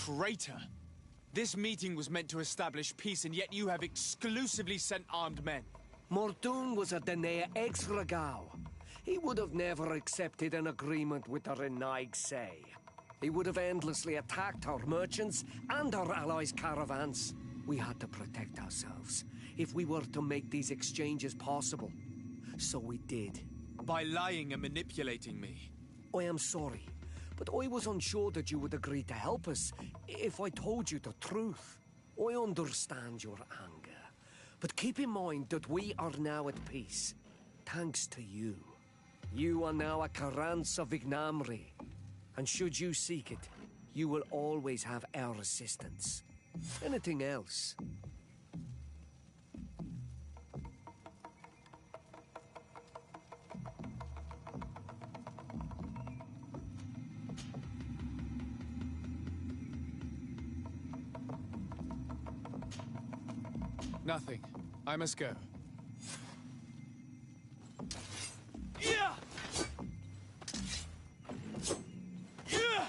S7: traitor! This meeting was meant to establish peace, and yet you have exclusively sent armed men.
S13: Mordoon was a Denea Exregao. He would have never accepted an agreement with the Renaig Say. He would have endlessly attacked our merchants and our allies' caravans. We had to protect ourselves if we were to make these exchanges possible. So we did.
S7: By lying and manipulating me.
S13: I am sorry, but I was unsure that you would agree to help us if I told you the truth. I understand your anger, but keep in mind that we are now at peace, thanks to you. You are now a Karans of Ignamri, and should you seek it, you will always have our assistance. Anything else?
S2: Nothing. I must go.
S7: Yeah! Yeah!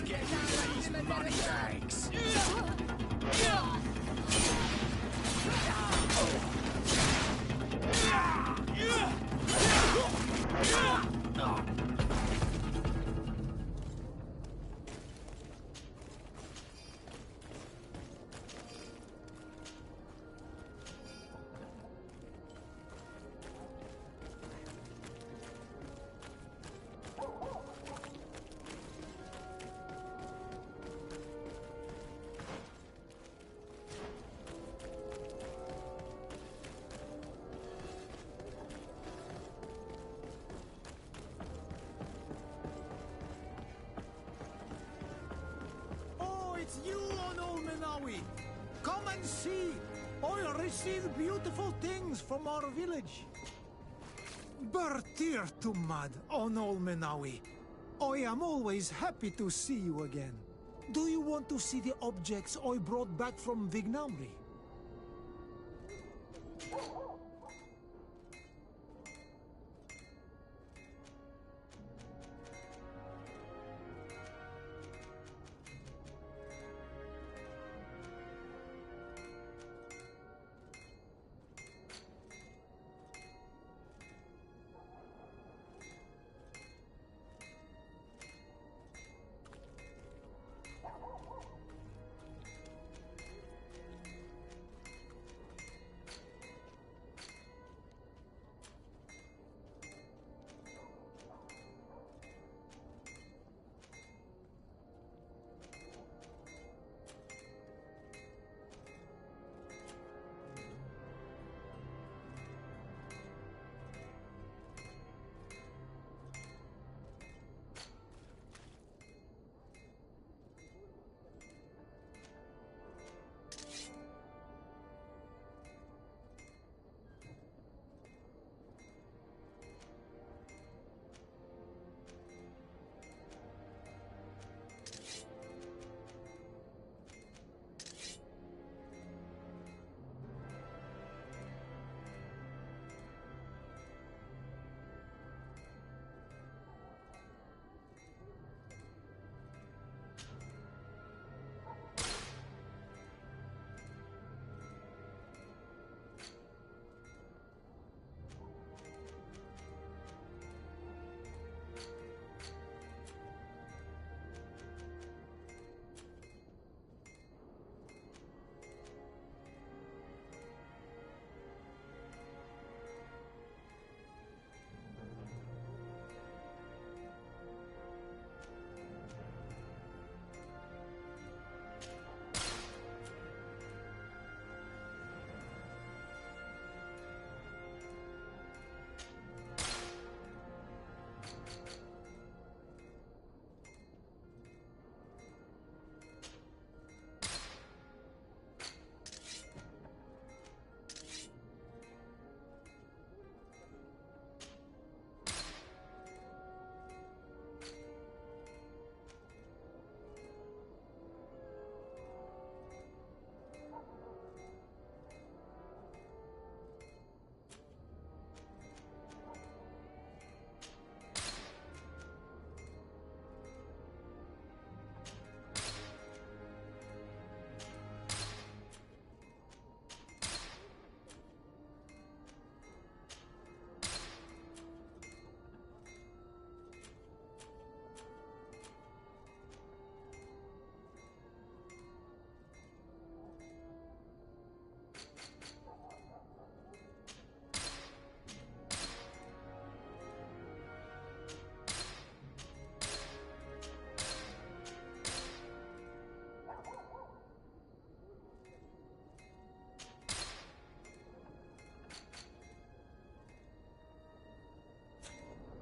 S6: Get these money bags!
S15: It's you on Olmenawi. Come and see. I receive beautiful things from our village. Bertir Tumad on Olmenawi. I am always happy to see you again. Do you want to see the objects I brought back from Vignamri?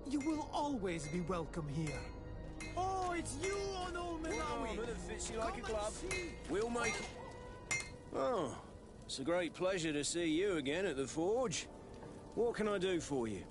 S15: You will always be welcome here. Oh, it's you on Olmenawi!
S16: That fits you like a glove. We'll make... Oh, it's a great pleasure to see you again at the Forge. What can I do for you?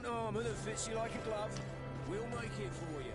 S16: want armor that fits you like a glove, we'll make it for you.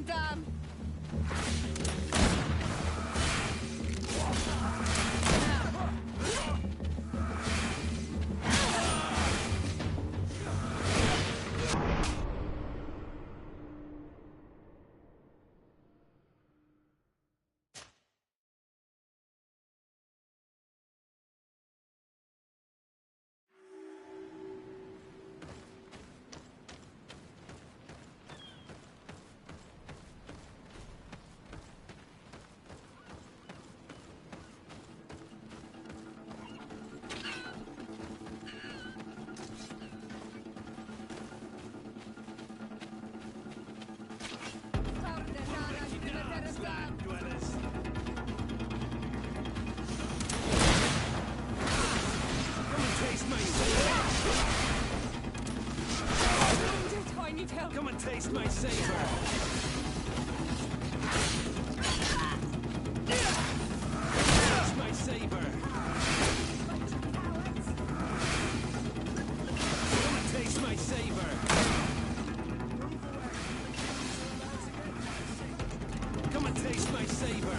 S4: dam.
S5: Come and taste my savor! Taste my savor! Come and taste my savor! Come and taste my savor!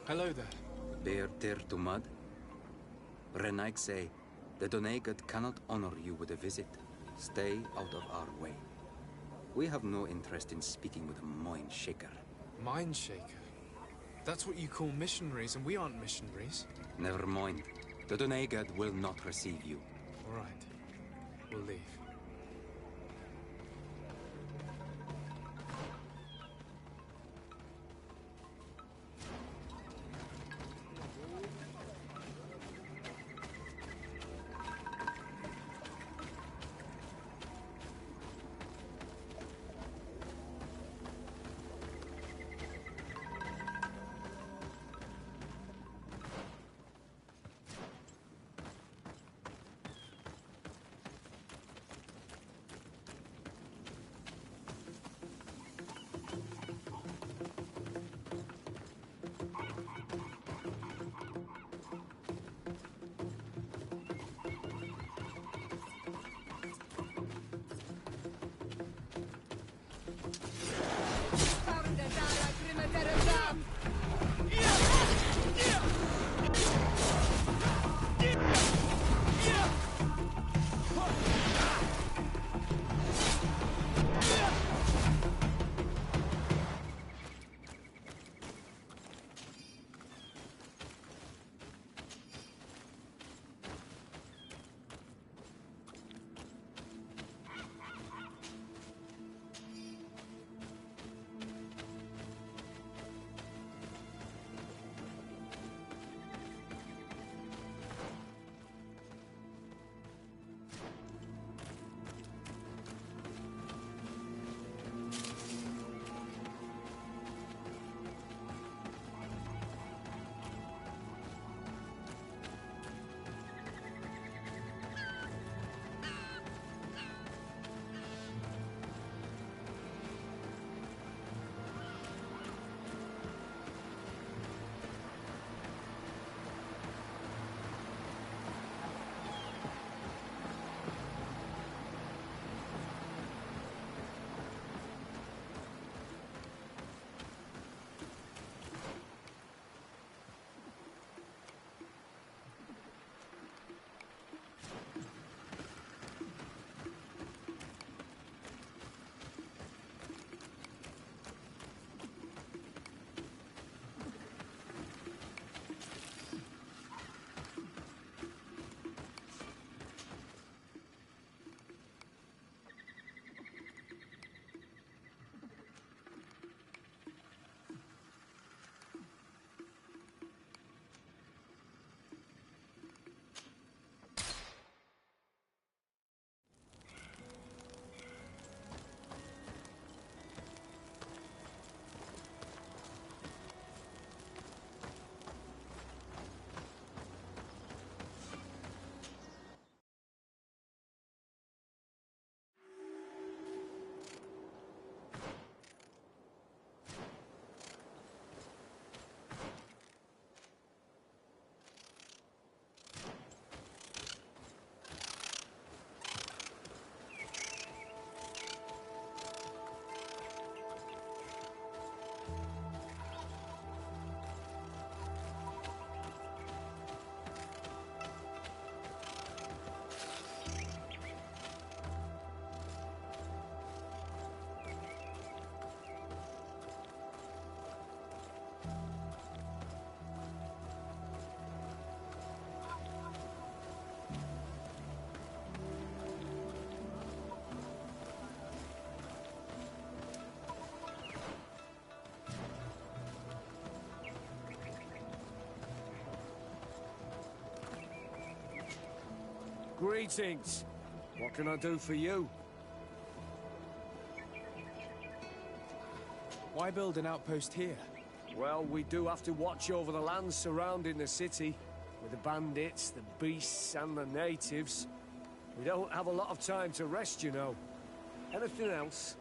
S2: Hello there.
S17: Bear tear to mud? Renaik say, the Doneigad cannot honor you with a visit. Stay out of our way. We have no interest in speaking with a mind shaker.
S2: Mind shaker? That's what you call missionaries, and we aren't missionaries.
S17: Never mind. The Doneigad will not receive you.
S2: All right. We'll leave.
S13: Greetings. What can I do for you?
S7: Why build an outpost here?
S13: Well, we do have to watch over the lands surrounding the city, with the bandits, the beasts, and the natives. We don't have a lot of time to rest, you know. Anything else?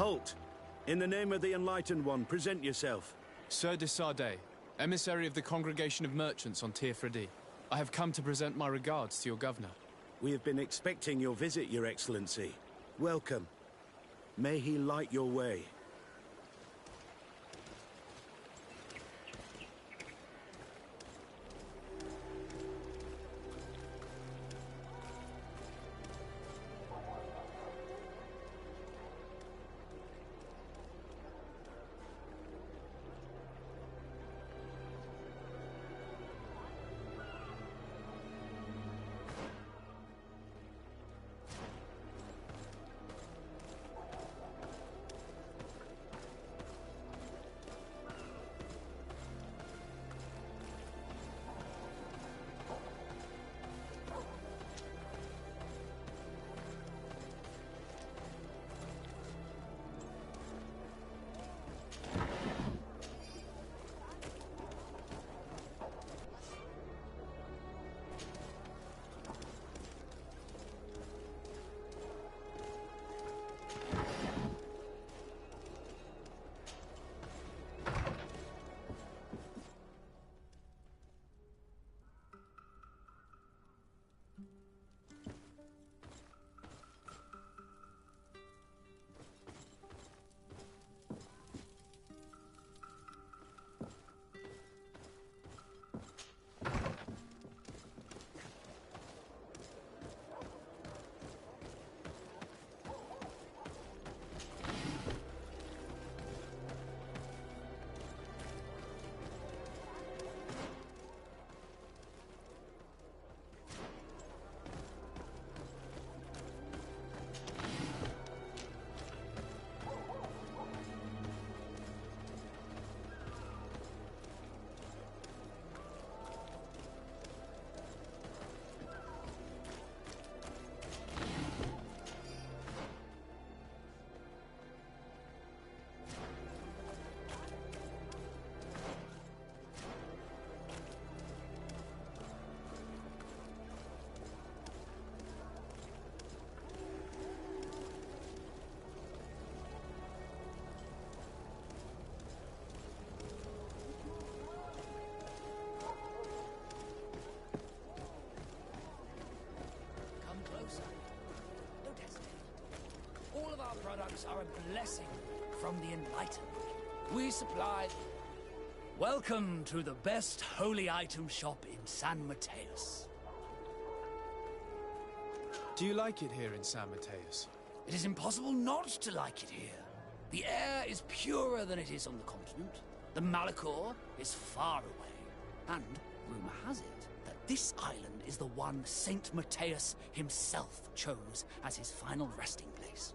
S18: Halt! In the name of the Enlightened One, present yourself.
S2: Sir de Sardet, emissary of the Congregation of Merchants on Tirfredi. I have come to present my regards to your governor.
S18: We have been expecting your visit, Your Excellency. Welcome. May he light your way.
S19: Our products are a blessing from the Enlightened. We supply... Welcome to the best holy item shop in San Mateus.
S2: Do you like it here in San Mateus?
S19: It is impossible not to like it here. The air is purer than it is on the continent. The Malachor is far away. And rumor has it that this island is the one Saint Mateus himself chose as his final resting place.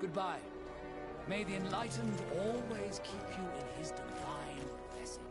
S19: Goodbye. May the Enlightened always keep you in his divine blessing.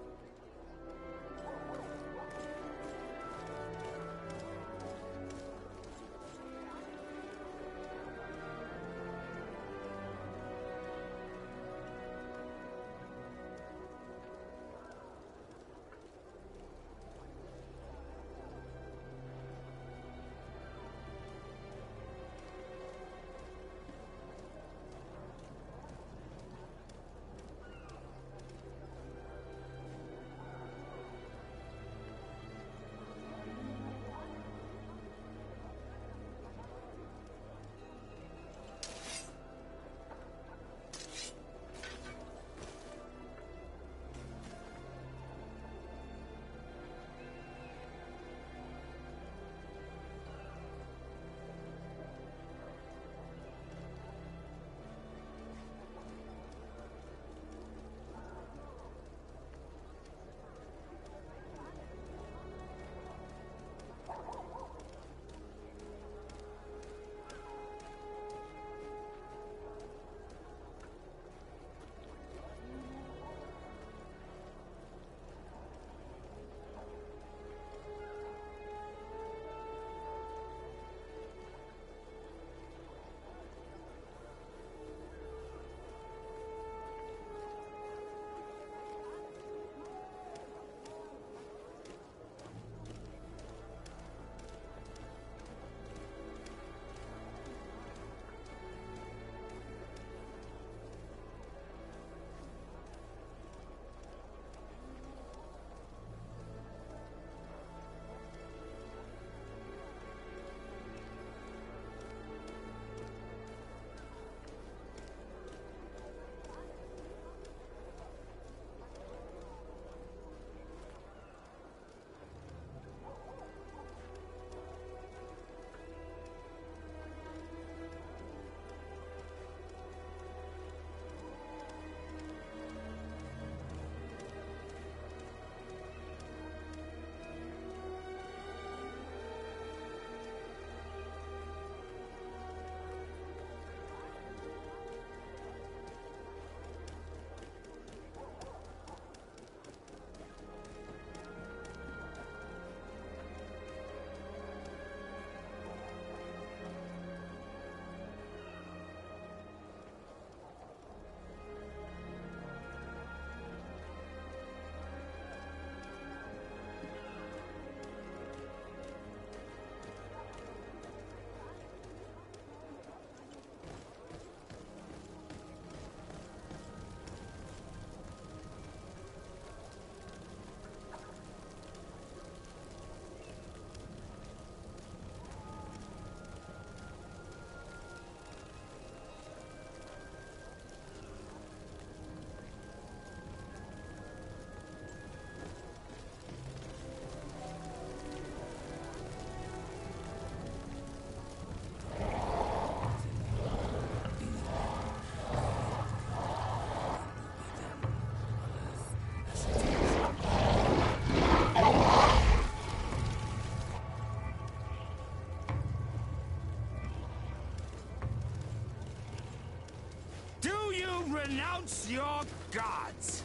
S20: renounce your gods!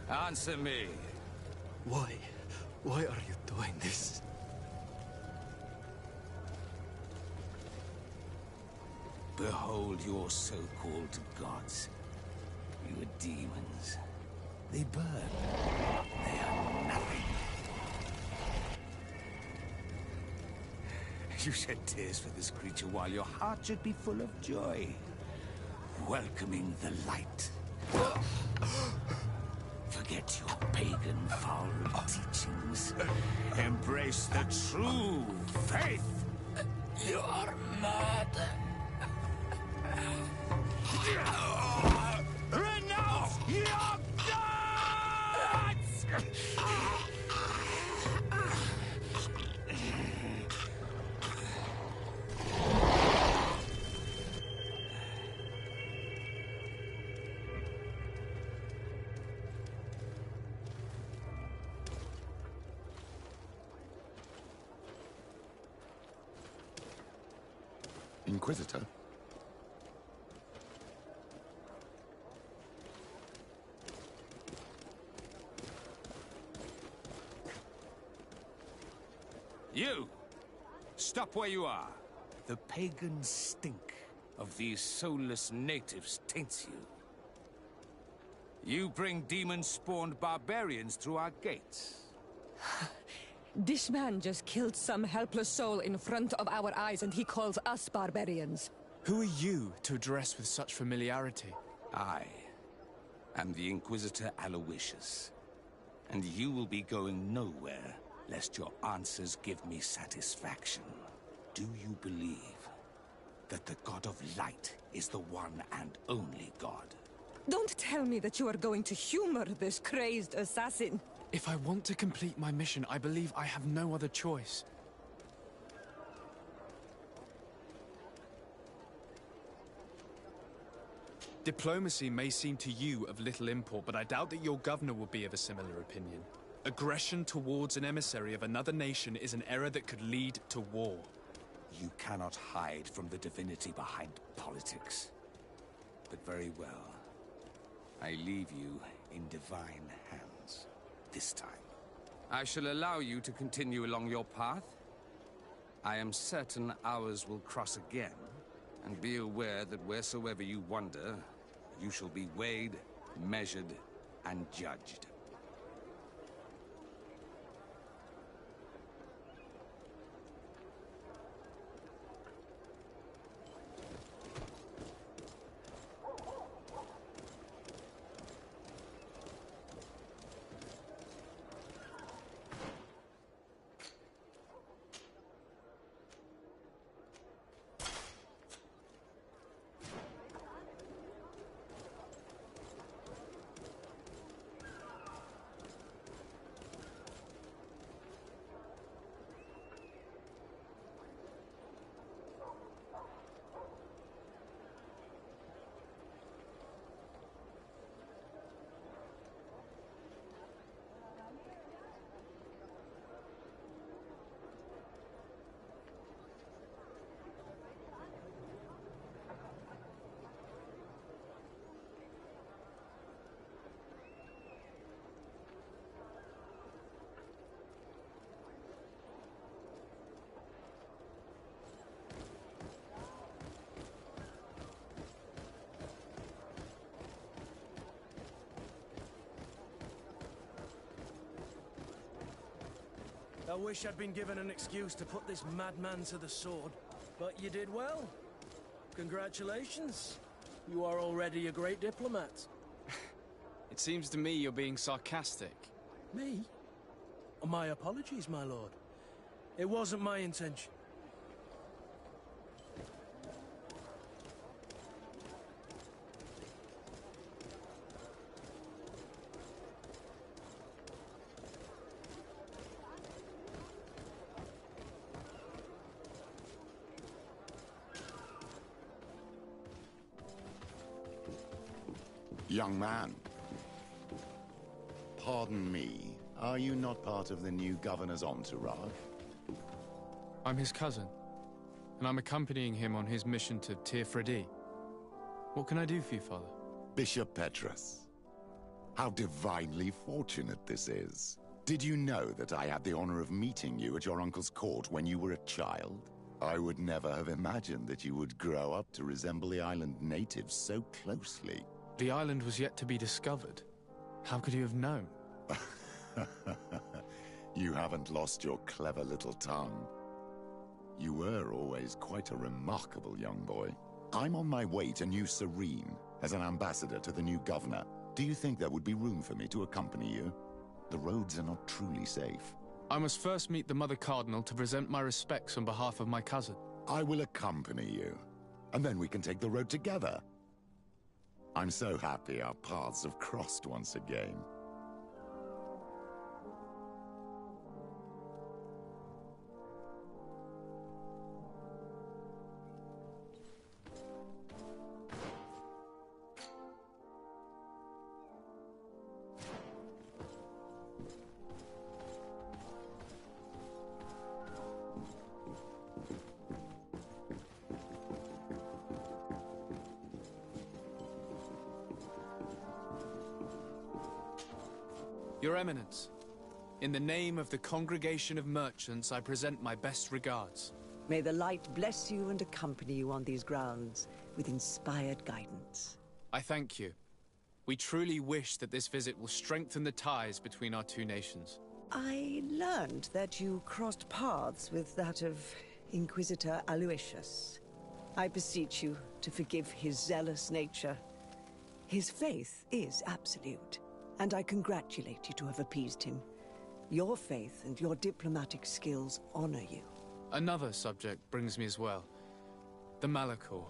S20: Answer me.
S21: Why? Why are you doing this?
S20: Behold your so-called gods. Your demons. They burn. They are nothing. You shed tears for this creature while your heart should be full of joy. Welcoming the light. Forget your pagan foul teachings. Embrace the true faith.
S19: You are mad.
S20: Renounce your gods!
S22: Inquisitor?
S20: You! Stop where you are. The pagan stink of these soulless natives taints you. You bring demon-spawned barbarians through our gates.
S4: This man just killed some helpless soul in front of our eyes, and he calls us barbarians.
S2: Who are you to address with such familiarity?
S20: I am the Inquisitor Aloysius, and you will be going nowhere lest your answers give me satisfaction. Do you believe that the God of Light is the one and only God?
S4: Don't tell me that you are going to humor this crazed assassin.
S2: If I want to complete my mission, I believe I have no other choice. Diplomacy may seem to you of little import, but I doubt that your governor will be of a similar opinion. Aggression towards an emissary of another nation is an error that could lead to war.
S20: You cannot hide from the divinity behind politics. But very well. I leave you in divine hands. This time. I shall allow you to continue along your path. I am certain ours will cross again, and be aware that wheresoever you wander, you shall be weighed, measured, and judged.
S5: I wish I'd been given an excuse to put this madman to the sword, but you did well. Congratulations. You are already a great diplomat.
S2: It seems to me you're being sarcastic.
S5: Me? My apologies, my lord. It wasn't my intention.
S22: Young man. Pardon me, are you not part of the new governor's entourage?
S2: I'm his cousin. and I'm accompanying him on his mission to Tir-Fredi. What can I do for you, Father?
S1: Bishop Petrus. How divinely fortunate this is. Did you know that I had the honor of meeting you at your uncle's court when you were a child? I would never have imagined that you would grow up to resemble the island natives so closely.
S2: The island was yet to be discovered. How could you have known?
S1: You haven't lost your clever little tongue. You were always quite a remarkable young boy. I'm on my way to New Serene as an ambassador to the new governor. Do you think there would be room for me to accompany you? The roads are not truly safe.
S2: I must first meet the Mother Cardinal to present my respects on behalf of my cousin.
S1: I will accompany you, and then we can take the road together. I'm so happy our paths have crossed once again.
S2: Your Eminence, in the name of the Congregation of Merchants, I present my best regards.
S3: May the light bless you and accompany you on these grounds with inspired guidance.
S2: I thank you. We truly wish that this visit will strengthen the ties between our two nations.
S3: I learned that you crossed paths with that of Inquisitor Aloysius. I beseech you to forgive his zealous nature. His faith is absolute, and I congratulate you to have appeased him. Your faith and your diplomatic skills honor you.
S2: Another subject brings me as well. The Malachor.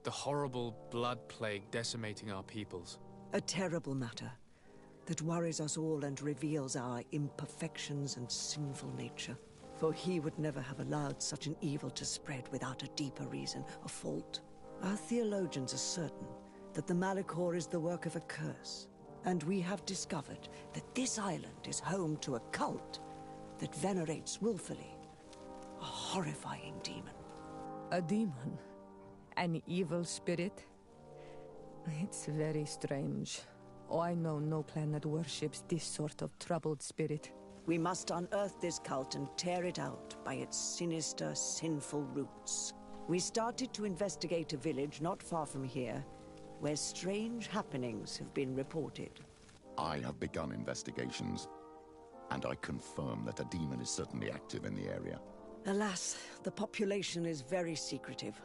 S2: The horrible blood plague decimating our peoples.
S3: A terrible matter that worries us all and reveals our imperfections and sinful nature. For he would never have allowed such an evil to spread without a deeper reason, a fault. Our theologians are certain that the Malachor is the work of a curse. And we have discovered that this island is home to a cult that venerates willfully a horrifying demon.
S4: A demon? An evil spirit? It's very strange. Oh, I know no planet worships this sort of troubled spirit.
S3: We must unearth this cult and tear it out by its sinister, sinful roots. We started to investigate a village not far from here, where strange happenings have been reported.
S1: I have begun investigations, and I confirm that a demon is certainly active in the area.
S3: Alas, the population is very secretive,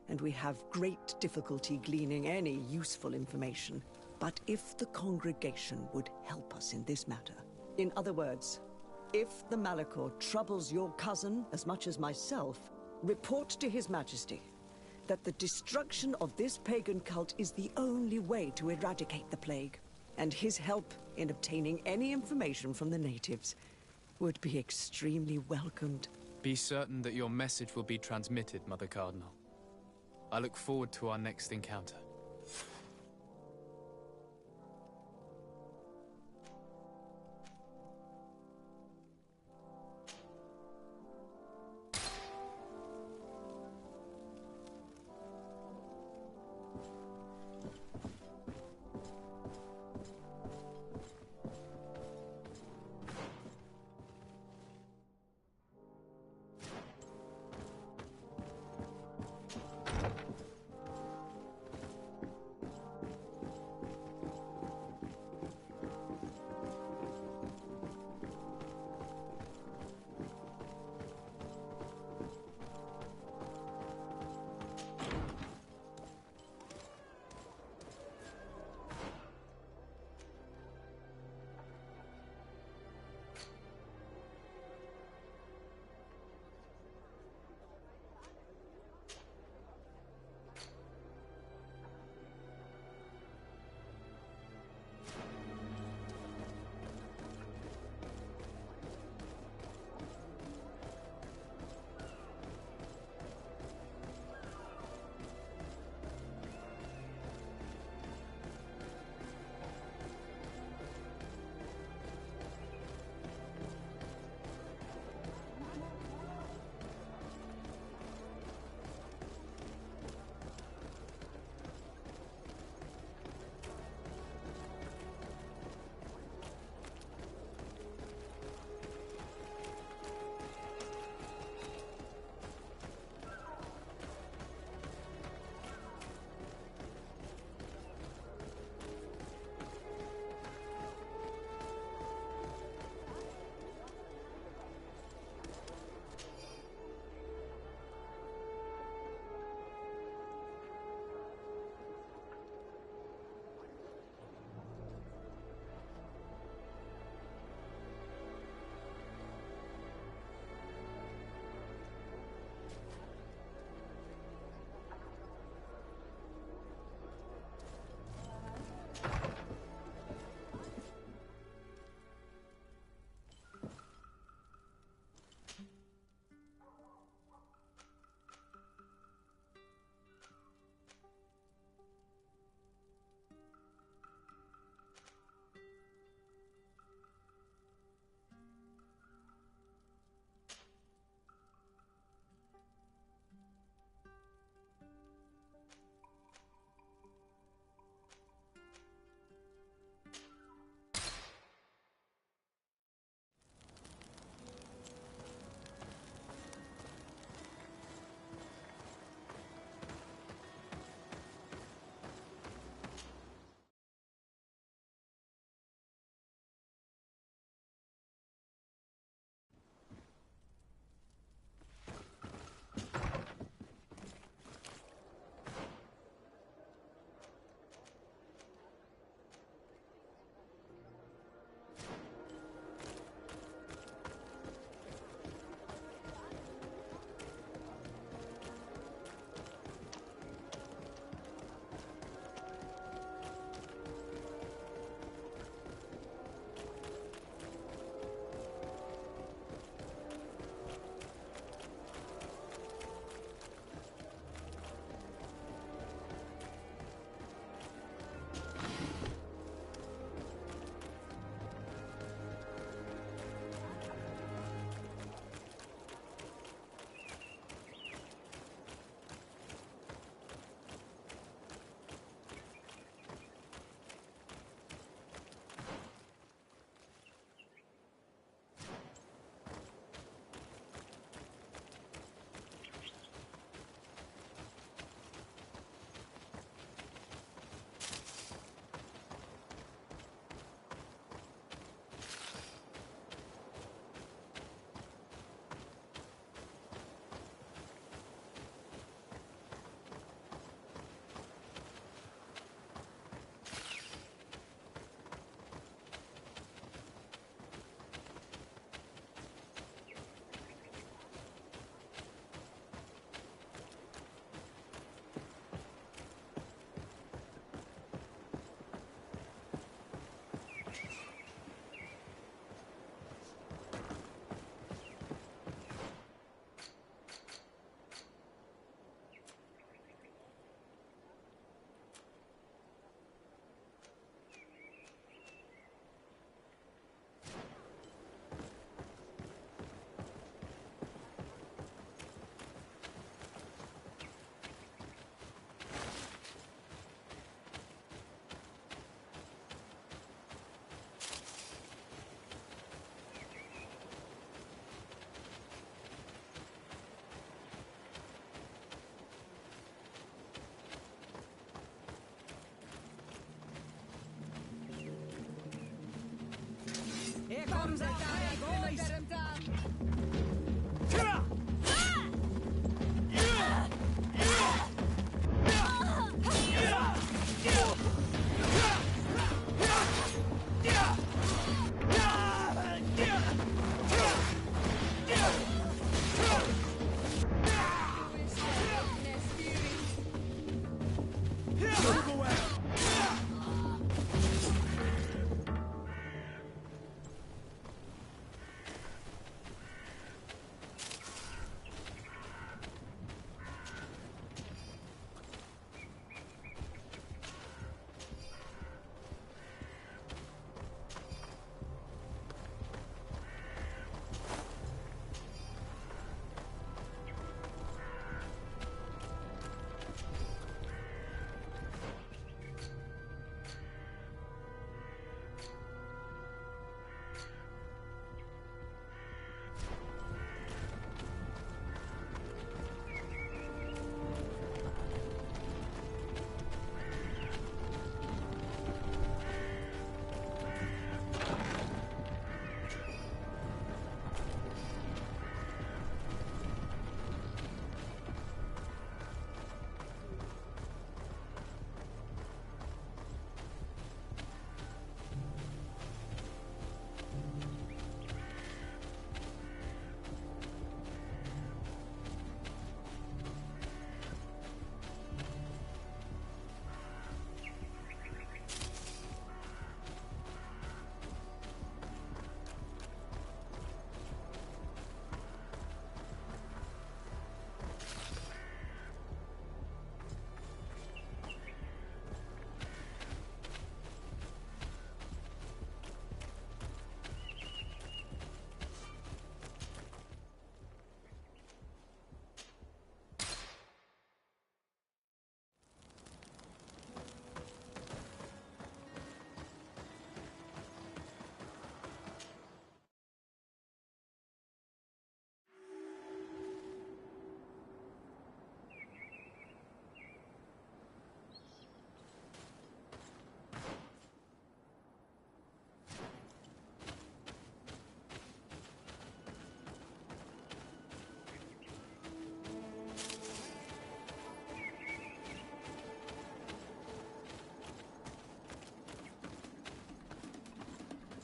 S3: and we have great difficulty gleaning any useful information. But if the congregation would help us in this matter, in other words, if the Malachor troubles your cousin as much as myself, report to His Majesty that the destruction of this pagan cult is the only way to eradicate the plague, and his help in obtaining any information from the natives would be extremely welcomed.
S2: Be certain that your message will be transmitted, Mother Cardinal. I look forward to our next encounter.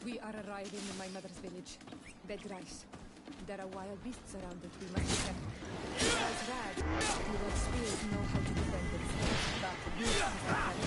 S4: We are arriving in my mother's village, Bedrice. There are wild beasts around that we must protect. As bad, the old spears know how to defend themselves, but you must have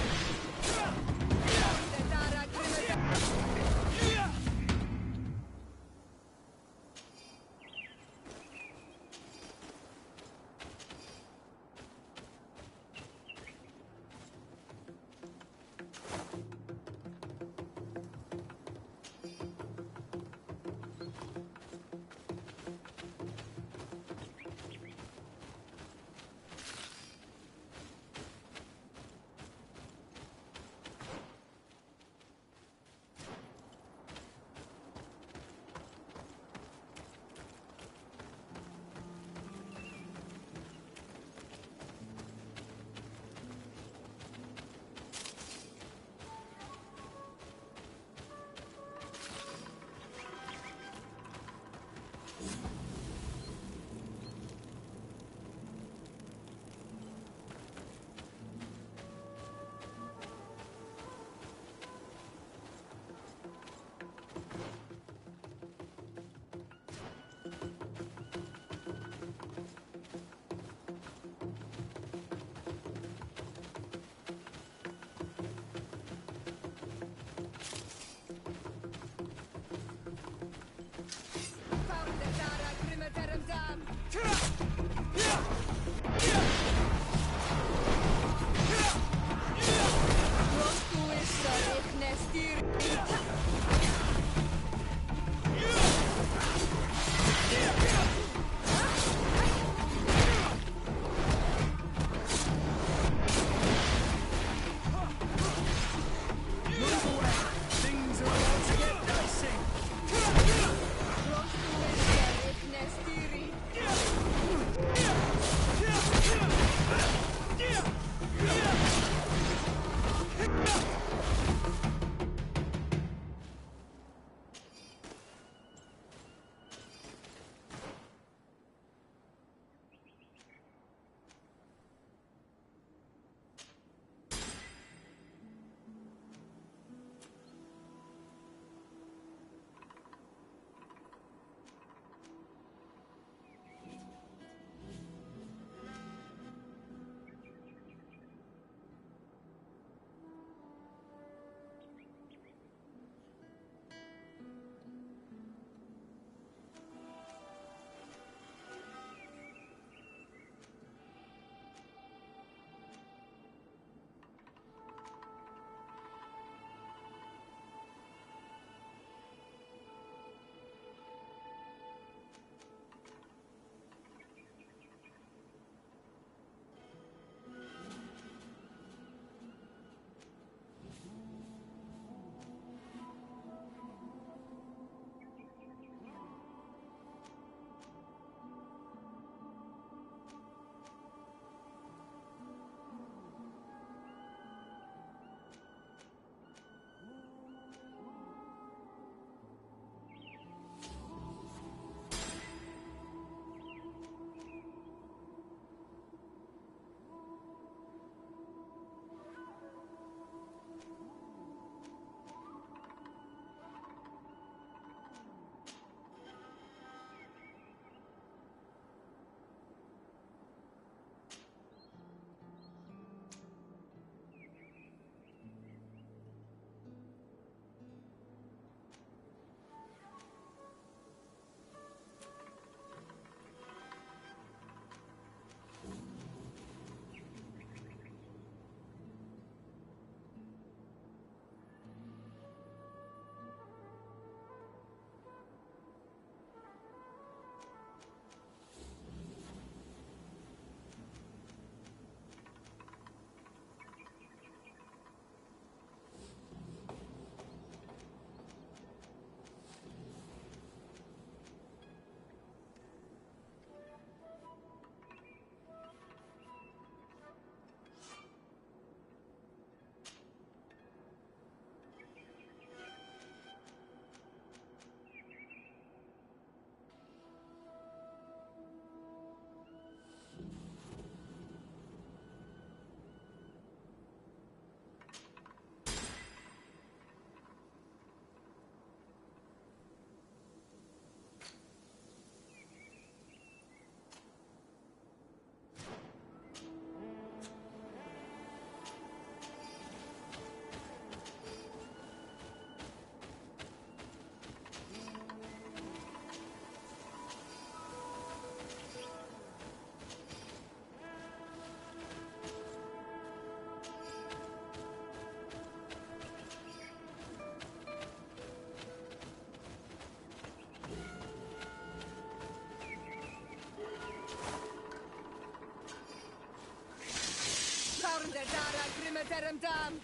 S4: Perimeter dam!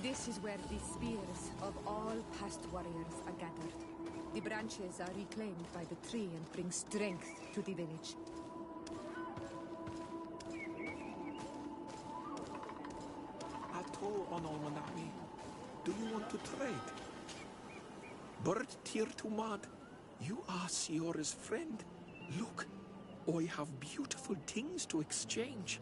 S4: This is where the spears of all past warriors are gathered. The branches are reclaimed by the tree and bring strength to the village.
S9: Ato Onolmanawi, do you want to trade? Bird Tir Tumad, you are Siora's friend. Look, I have beautiful things to exchange.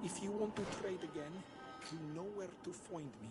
S9: If you want to trade again, you know where to find me.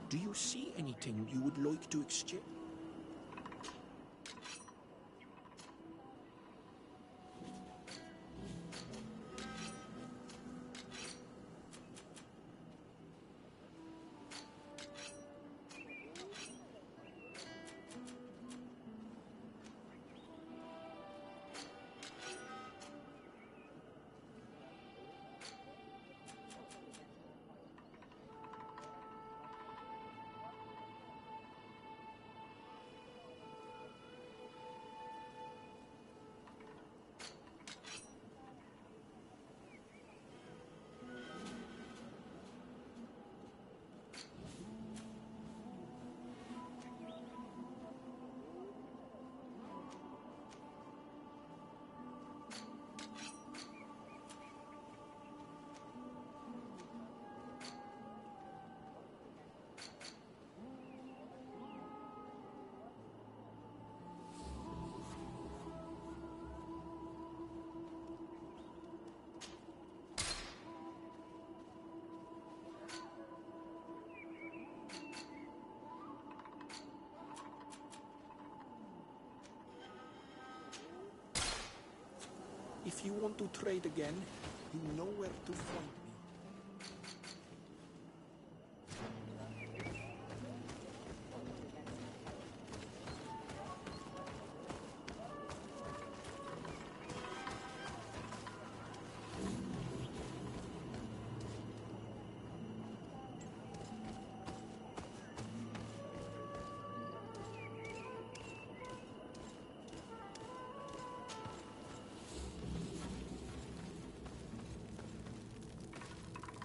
S9: Do you see anything you would like to exchange? If you want to trade again, you know where to find me.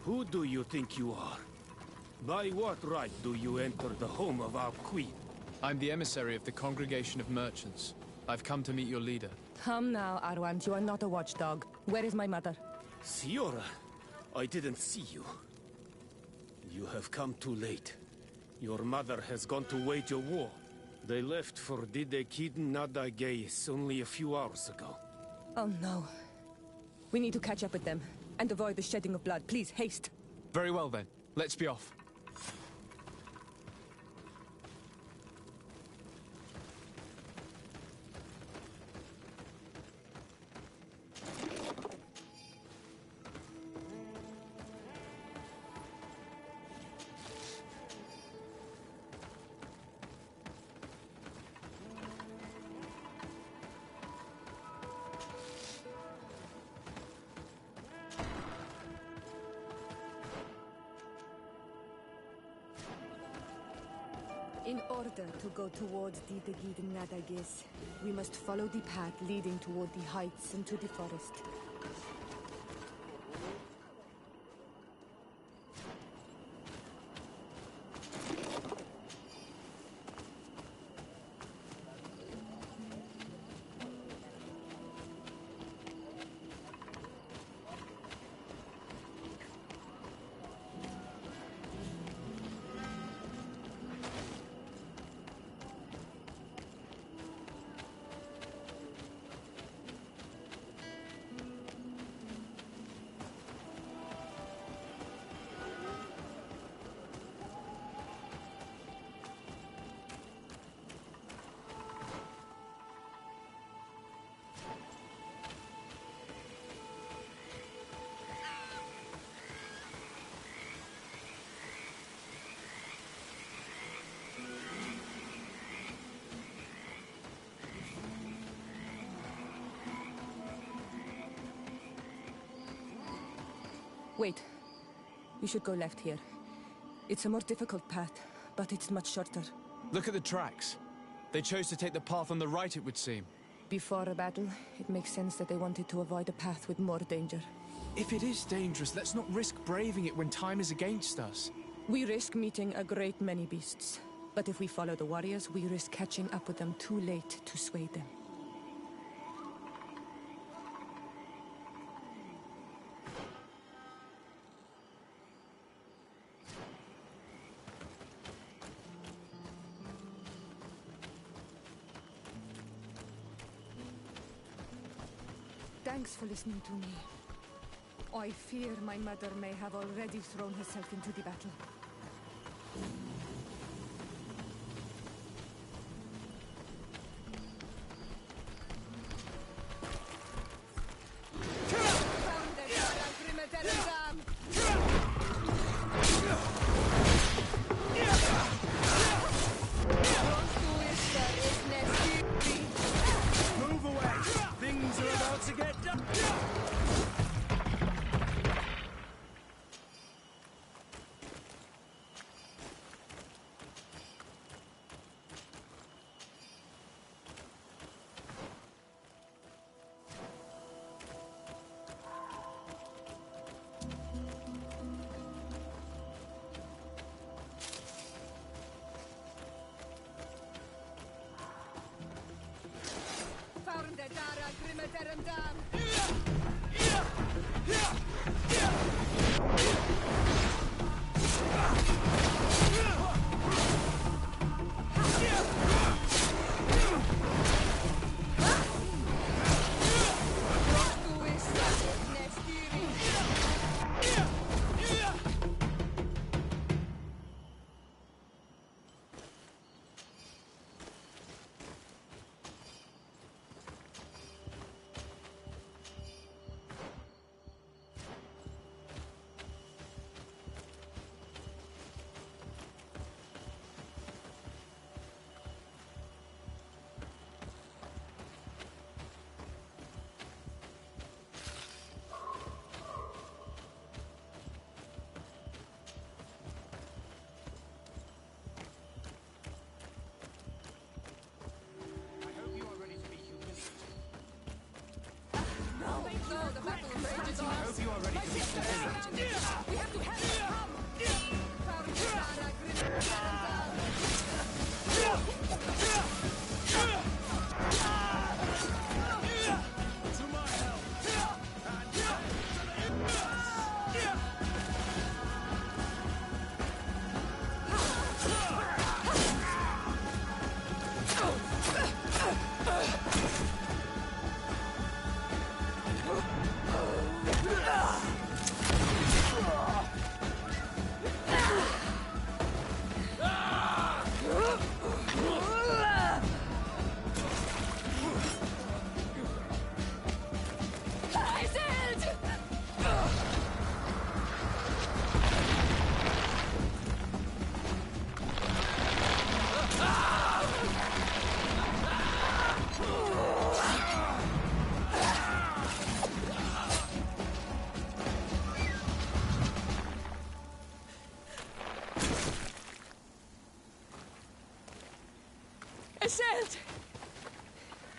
S6: Who do you think you are? By what right do you enter the home of our queen?
S2: I'm the emissary of the Congregation of Merchants. I've come to meet your leader.
S4: Come now, Arwant. You are not a watchdog. Where is my mother?
S6: Siora, I didn't see you. You have come too late. Your mother has gone to wage a war. They left for Didekid Nadagais only a few hours ago.
S4: Oh no. We need to catch up with them and avoid the shedding of blood. Please, haste.
S2: Very well then. Let's be off.
S4: In order to go towards the Nadages, we must follow the path leading toward the heights and to the forest. Wait. We should go left here. It's a more difficult path, but it's much shorter.
S2: Look at the tracks. They chose to take the path on the right, it would seem.
S4: Before a battle, it makes sense that they wanted to avoid a path with more danger.
S2: If it is dangerous, let's not risk braving it when time is against us.
S4: We risk meeting a great many beasts. But if we follow the warriors, we risk catching up with them too late to sway them. Thanks for listening to me. I fear my mother may have already thrown herself into the battle.
S5: Move away! Things are about to get done!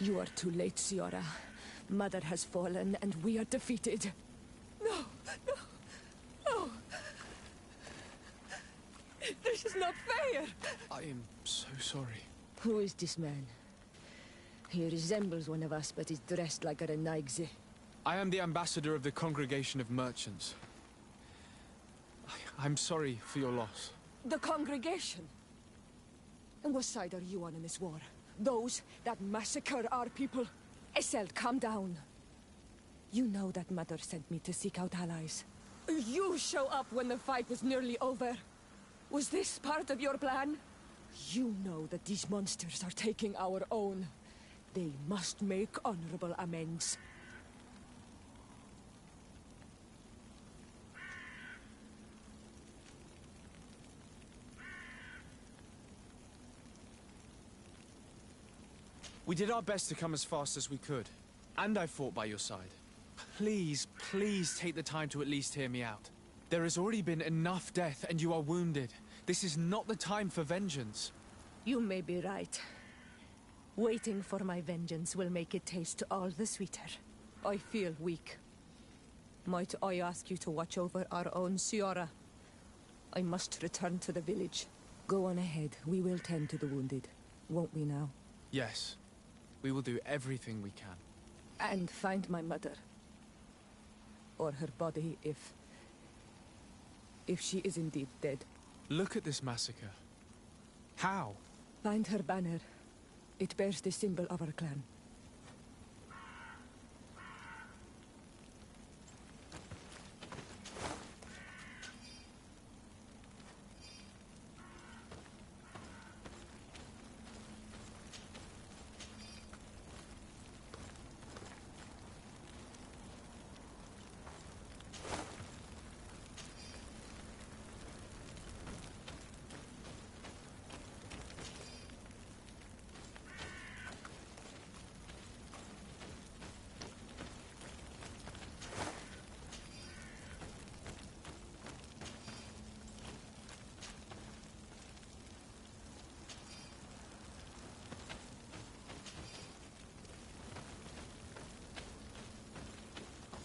S4: You are too late, Ciora. Mother has fallen, and we are defeated. No, no, no! This is not fair!
S2: I am so sorry.
S4: Who is this man? He resembles one of us, but is dressed like a Renaigze.
S2: I am the ambassador of the Congregation of Merchants. I'm sorry for your loss.
S4: The Congregation? And what side are you on in this war? Those that massacre our people? Esselt, calm down. You know that Mother sent me to seek out allies. You show up when the fight was nearly over. Was this part of your plan? You know that these monsters are taking our own. They must make honorable amends.
S2: We did our best to come as fast as we could. And I fought by your side. Please, please take the time to at least hear me out. There has already been enough death, and you are wounded. This is not the time for vengeance.
S4: You may be right. Waiting for my vengeance will make it taste all the sweeter. I feel weak. Might I ask you to watch over our own Ciora? I must return to the village. Go on ahead. We will tend to the wounded. Won't we now?
S2: Yes. We will do everything we can.
S4: And find my mother. Or her body, if she is indeed dead.
S2: Look at this massacre. How?
S4: Find her banner. It bears the symbol of our clan.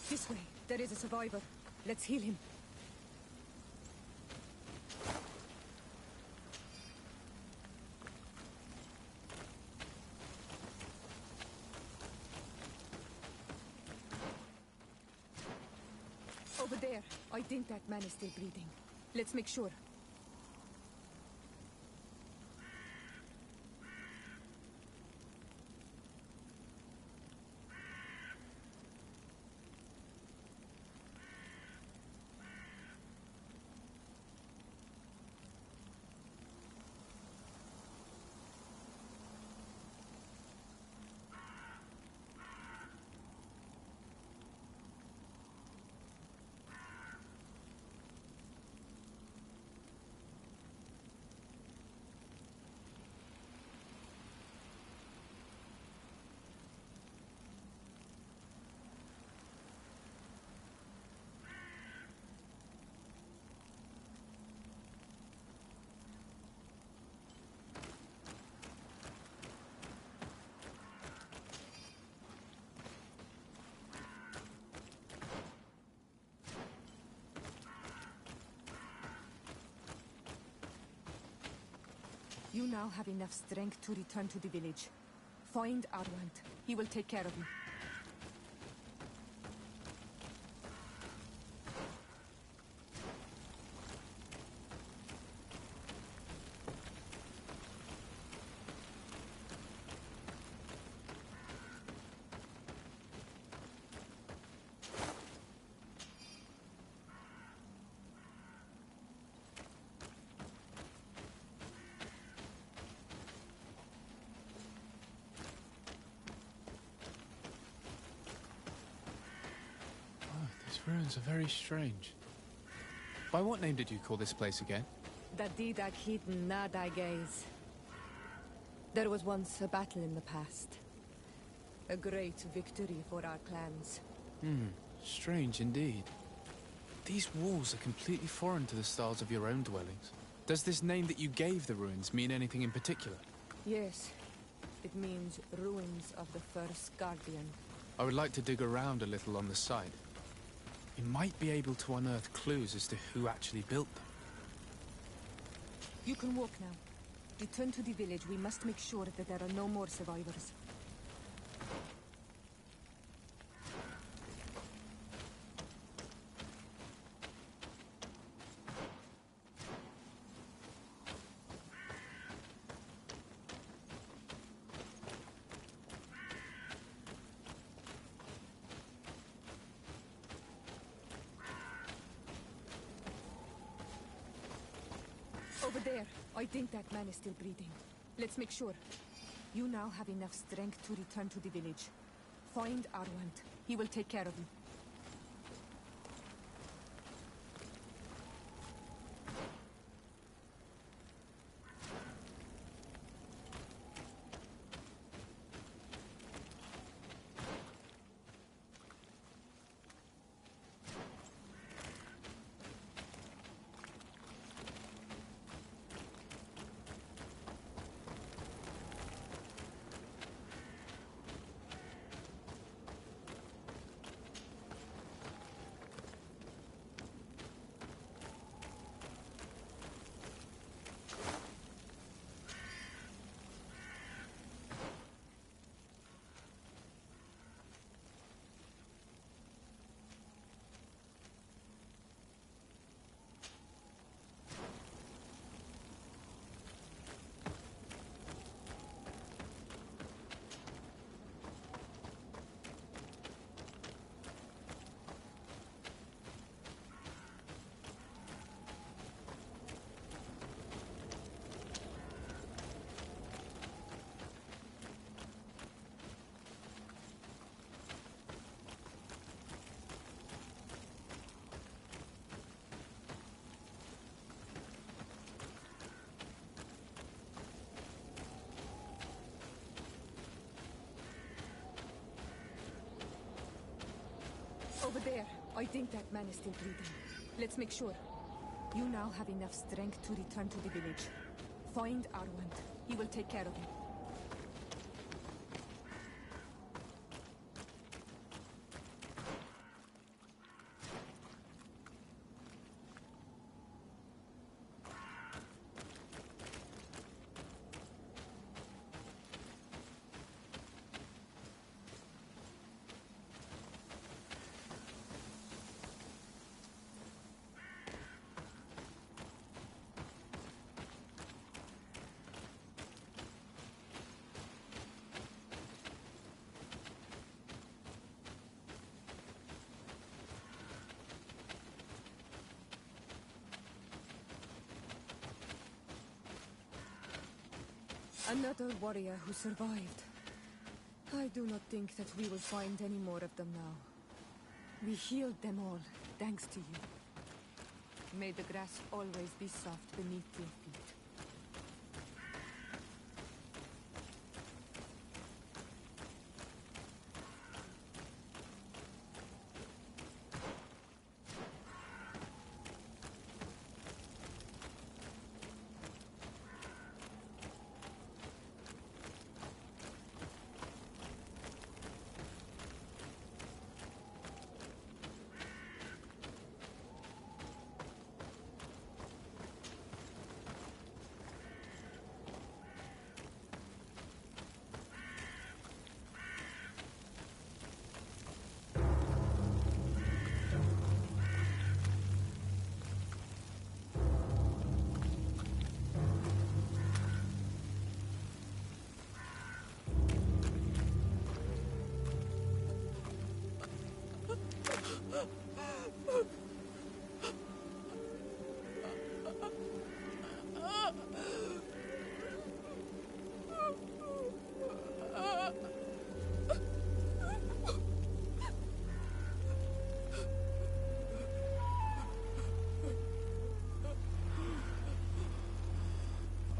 S4: This way. There is a survivor. Let's heal him. Over there. I think that man is still breathing. Let's make sure. You now have enough strength to return to the village. Find Arwand. He will take care of you.
S2: Ruins are very strange. By what name did you call this place again?
S4: Dadidak Hidden Nadagaze. There was once a battle in the past. A great victory for our clans.
S2: Strange indeed. These walls are completely foreign to the styles of your own dwellings. Does this name that you gave the ruins mean anything in particular?
S4: Yes. It means ruins of the first Guardian.
S2: I would like to dig around a little on the site. We might be able to unearth clues as to who actually built them.
S4: You can walk now. Return to the village. We must make sure that there are no more survivors. Over there. I think that man is still breathing. Let's make sure. You now have enough strength to return to the village. Find Arwand. He will take care of you. Over there. I think that man is still breathing. Let's make sure. You now have enough strength to return to the village. Find Arwand. He will take care of you. Another warrior who survived. I do not think that we will find any more of them now. We healed them all, thanks to you. May the grass always be soft beneath your feet.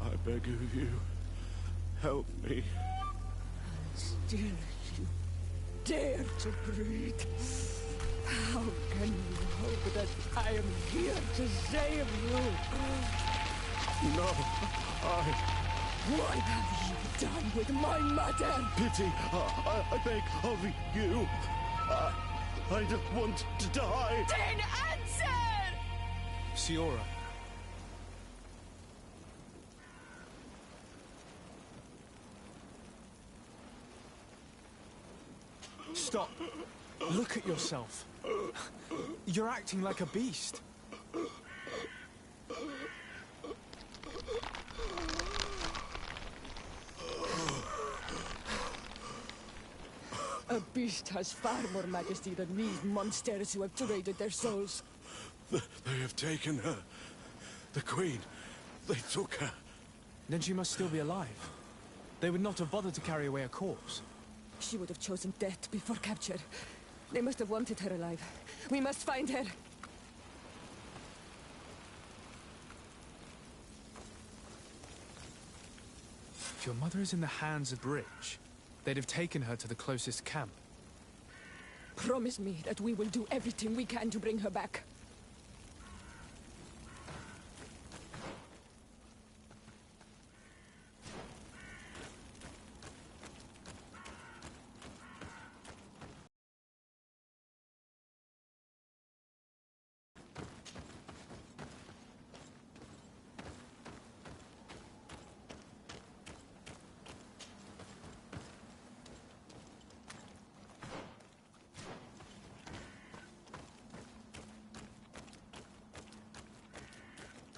S18: I beg of you, help me.
S3: Still you dare to breathe. How can you hope that I am here to save you?
S18: No,
S4: Why have you done with my mother?
S14: Pity, I beg of you. I don't want to die.
S4: Then answer!
S2: Siora.
S5: Stop. Look at yourself. You're acting like a beast.
S4: A beast has far more majesty than these monsters who have traded their souls.
S14: They have taken her. The Queen. They took her.
S5: Then she must still be alive. They would not have bothered to carry away a corpse.
S4: She would have chosen death before capture. They must have wanted her alive. We must find her.
S2: If your mother is in the hands of the rich, they'd have taken her to the closest camp.
S4: Promise me that we will do everything we can to bring her back.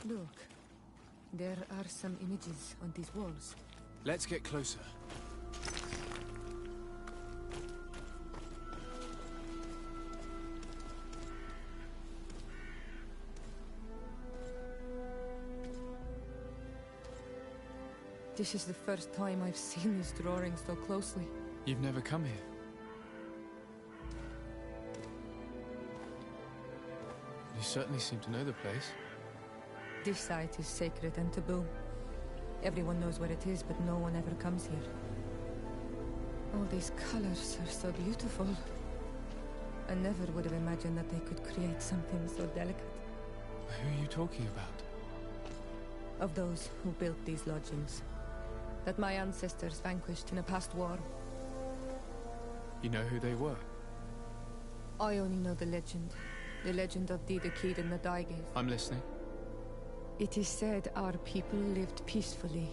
S4: Look, there are some images on these walls.
S2: Let's get closer.
S4: This is the first time I've seen these drawings so closely.
S2: You've never come here. You certainly seem to know the place.
S4: This site is sacred and taboo. Everyone knows where it is, but no one ever comes here. All these colors are so beautiful. I never would have imagined that they could create something so delicate.
S2: Who are you talking about?
S4: Of those who built these lodgings. That my ancestors vanquished in a past war.
S2: You know who they were?
S4: I only know the legend. The legend of Didakid and the Daiges.
S2: I'm listening.
S4: It is said our people lived peacefully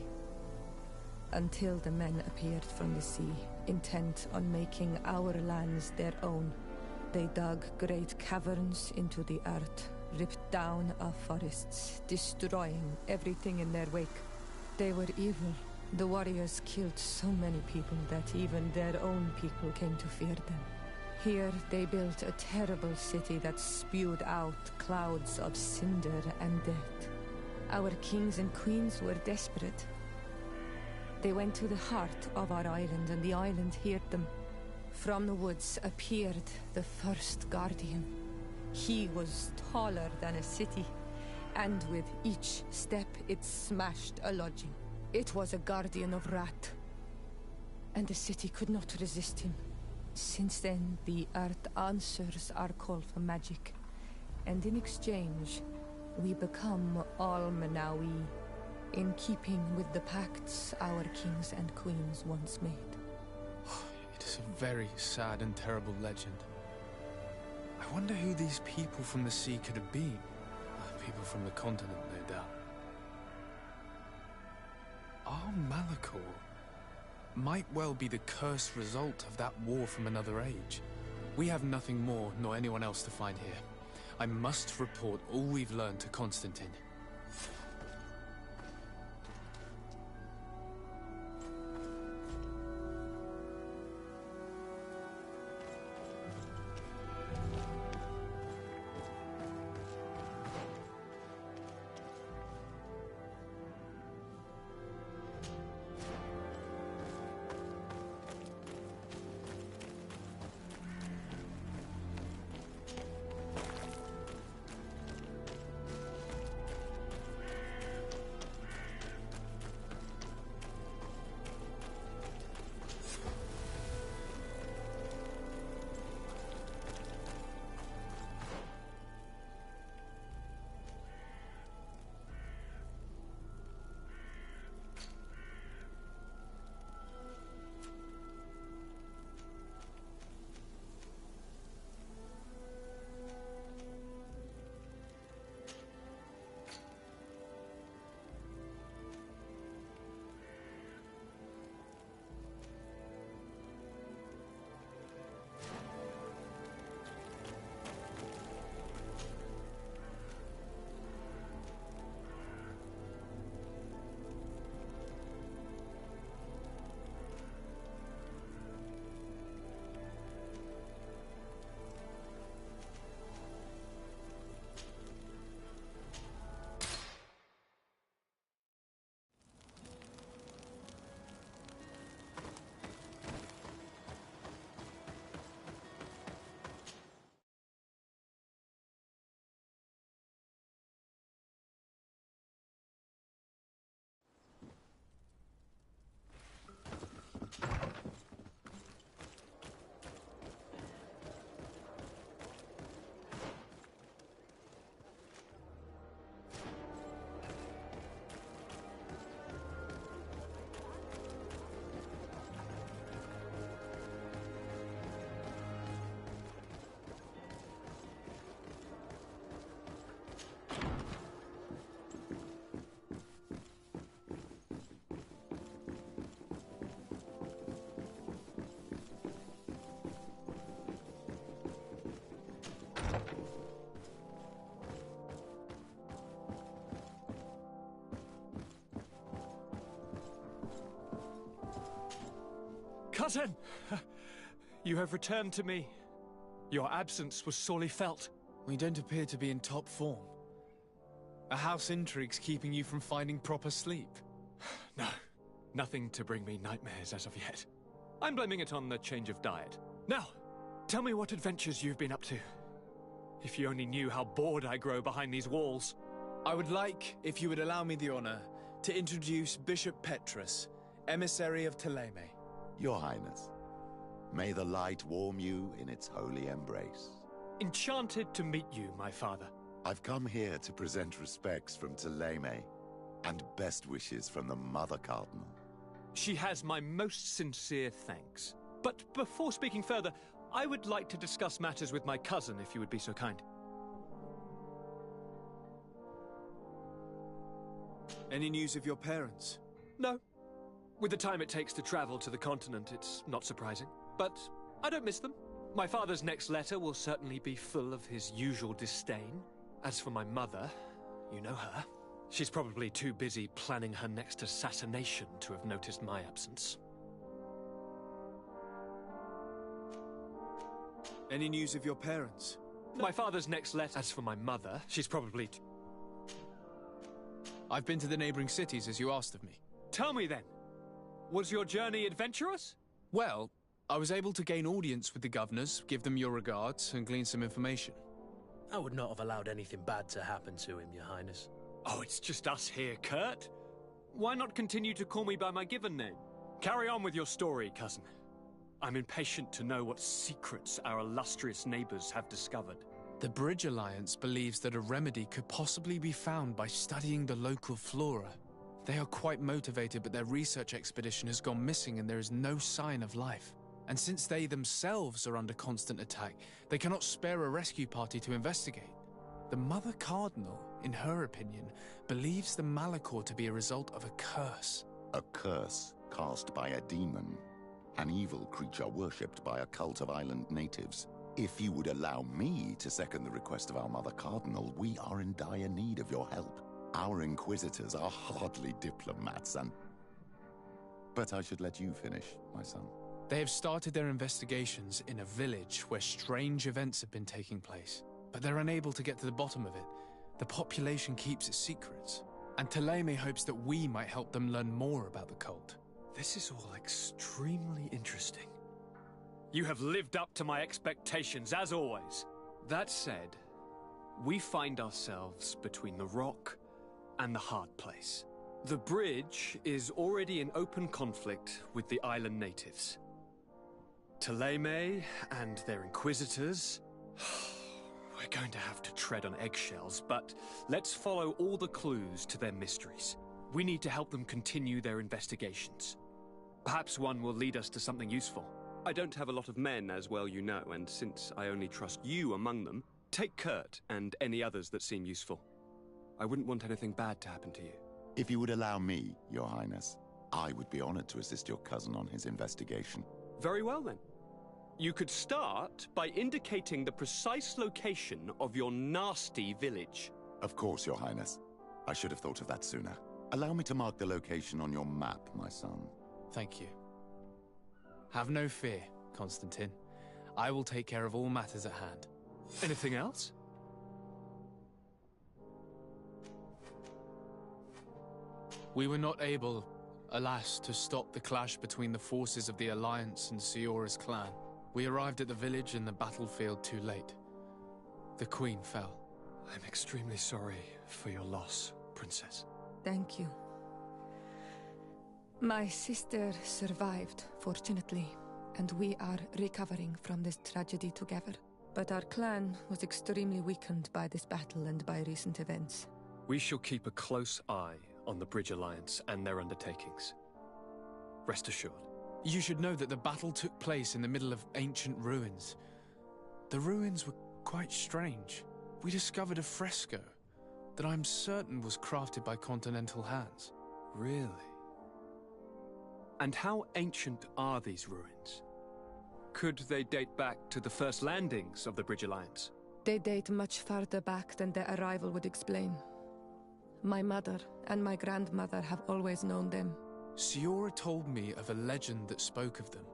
S4: until the men appeared from the sea, intent on making our lands their own. They dug great caverns into the earth, ripped down our forests, destroying everything in their wake. They were evil. The warriors killed so many people that even their own people came to fear them. Here they built a terrible city that spewed out clouds of cinder and death. Our kings and queens were desperate. They went to the heart of our island, and the island heard them. From the woods appeared the first guardian. He was taller than a city, and with each step it smashed a lodging. It was a guardian of Rat, and the city could not resist him. Since then, the earth answers our call for magic, and in exchange, we become Almenawi, in keeping with the pacts our kings and queens once made.
S2: It is a very sad and terrible legend. I wonder who these people from the sea could have been. People from the continent, no doubt. Our Malachor might well be the cursed result of that war from another age. We have nothing more, nor anyone else to find here. I must report all we've learned to Constantine.
S10: Cousin! You have returned to me. Your absence was sorely felt.
S2: We don't appear to be in top form. Are house intrigues keeping you from finding proper sleep?
S10: No, nothing to bring me nightmares as of yet. I'm blaming it on the change of diet. Now, tell me what adventures you've been up to. If you only knew how bored I grow behind these walls.
S2: I would like, if you would allow me the honor, to introduce Bishop Petrus, emissary of Thélème.
S1: Your Highness, may the light warm you in its holy embrace.
S10: Enchanted to meet you, my father.
S1: I've come here to present respects from Thélème, and best wishes from the Mother Cardinal.
S10: She has my most sincere thanks. But before speaking further, I would like to discuss matters with my cousin, if you would be so kind.
S7: Any news of your parents?
S10: No. With the time it takes to travel to the continent, it's not surprising. But I don't miss them. My father's next letter will certainly be full of his usual disdain. As for my mother, you know her. She's probably too busy planning her next assassination to have noticed my absence.
S7: Any news of your parents?
S10: My father's next letter. As for my mother, she's probably
S2: I've been to the neighboring cities as you asked of me.
S10: Tell me then, was your journey adventurous?
S2: Well, I was able to gain audience with the governors, give them your regards, and glean some information.
S5: I would not have allowed anything bad to happen to him, Your Highness.
S10: Oh, it's just us here, Kurt. Why not continue to call me by my given name? Carry on with your story, cousin. I'm impatient to know what secrets our illustrious neighbors have discovered.
S2: The Bridge Alliance believes that a remedy could possibly be found by studying the local flora. They are quite motivated, but their research expedition has gone missing and there is no sign of life. And since they themselves are under constant attack, they cannot spare a rescue party to investigate. The Mother Cardinal, in her opinion, believes the Malachor to be a result of a curse.
S1: A curse cast by a demon. An evil creature worshipped by a cult of island natives. If you would allow me to second the request of our Mother Cardinal, we are in dire need of your help. Our inquisitors are hardly diplomats But I should let you finish, my son.
S2: They have started their investigations in a village where strange events have been taking place, but they're unable to get to the bottom of it. The population keeps its secrets, and Thélème hopes that we might help them learn more about the cult.
S10: This is all extremely interesting. You have lived up to my expectations, as always. That said, we find ourselves between the rock and the hard place. The bridge is already in open conflict with the island natives. Thélème and their inquisitors... We're going to have to tread on eggshells, but let's follow all the clues to their mysteries. We need to help them continue their investigations. Perhaps one will lead us to something useful.
S11: I don't have a lot of men, as well you know, and since I only trust you among them, take Kurt and any others that seem useful. I wouldn't want anything bad to happen to you.
S1: If you would allow me, Your Highness, I would be honored to assist your cousin on his investigation.
S11: Very well, then. You could start by indicating the precise location of your nasty village.
S1: Of course, Your Highness. I should have thought of that sooner. Allow me to mark the location on your map, my son.
S2: Thank you. Have no fear, Constantine. I will take care of all matters at hand.
S10: Anything else?
S2: We were not able, alas, to stop the clash between the forces of the Alliance and Siora's clan. We arrived at the village and the battlefield too late. The Queen fell.
S10: I'm extremely sorry for your loss, Princess.
S4: Thank you. My sister survived, fortunately, and we are recovering from this tragedy together. But our clan was extremely weakened by this battle and by recent events.
S10: We shall keep a close eye on the Bridge Alliance and their undertakings. Rest assured.
S2: You should know that the battle took place in the middle of ancient ruins. The ruins were quite strange. We discovered a fresco that I'm certain was crafted by continental hands.
S10: Really? And how ancient are these ruins? Could they date back to the first landings of the Bridge Alliance?
S4: They date much farther back than their arrival would explain. My mother and my grandmother have always known them.
S2: Siora told me of a legend that spoke of them.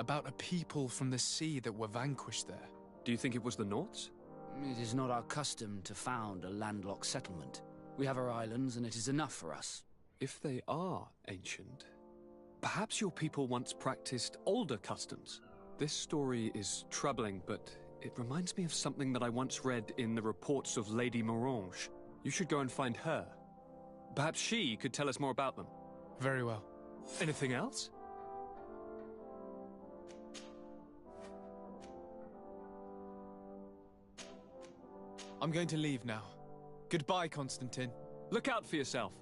S2: about a people from the sea that were vanquished there.
S11: Do you think it was the Nauts?
S19: It is not our custom to found a landlocked settlement. We have our islands, and it is enough for us.
S11: If they are ancient, perhaps your people once practiced older customs. This story is troubling, but it reminds me of something that I once read in the reports of Lady Morange. You should go and find her. Perhaps she could tell us more about them.
S2: Very well.
S11: Anything else?
S2: I'm going to leave now. Goodbye, Constantine.
S11: Look out for yourself.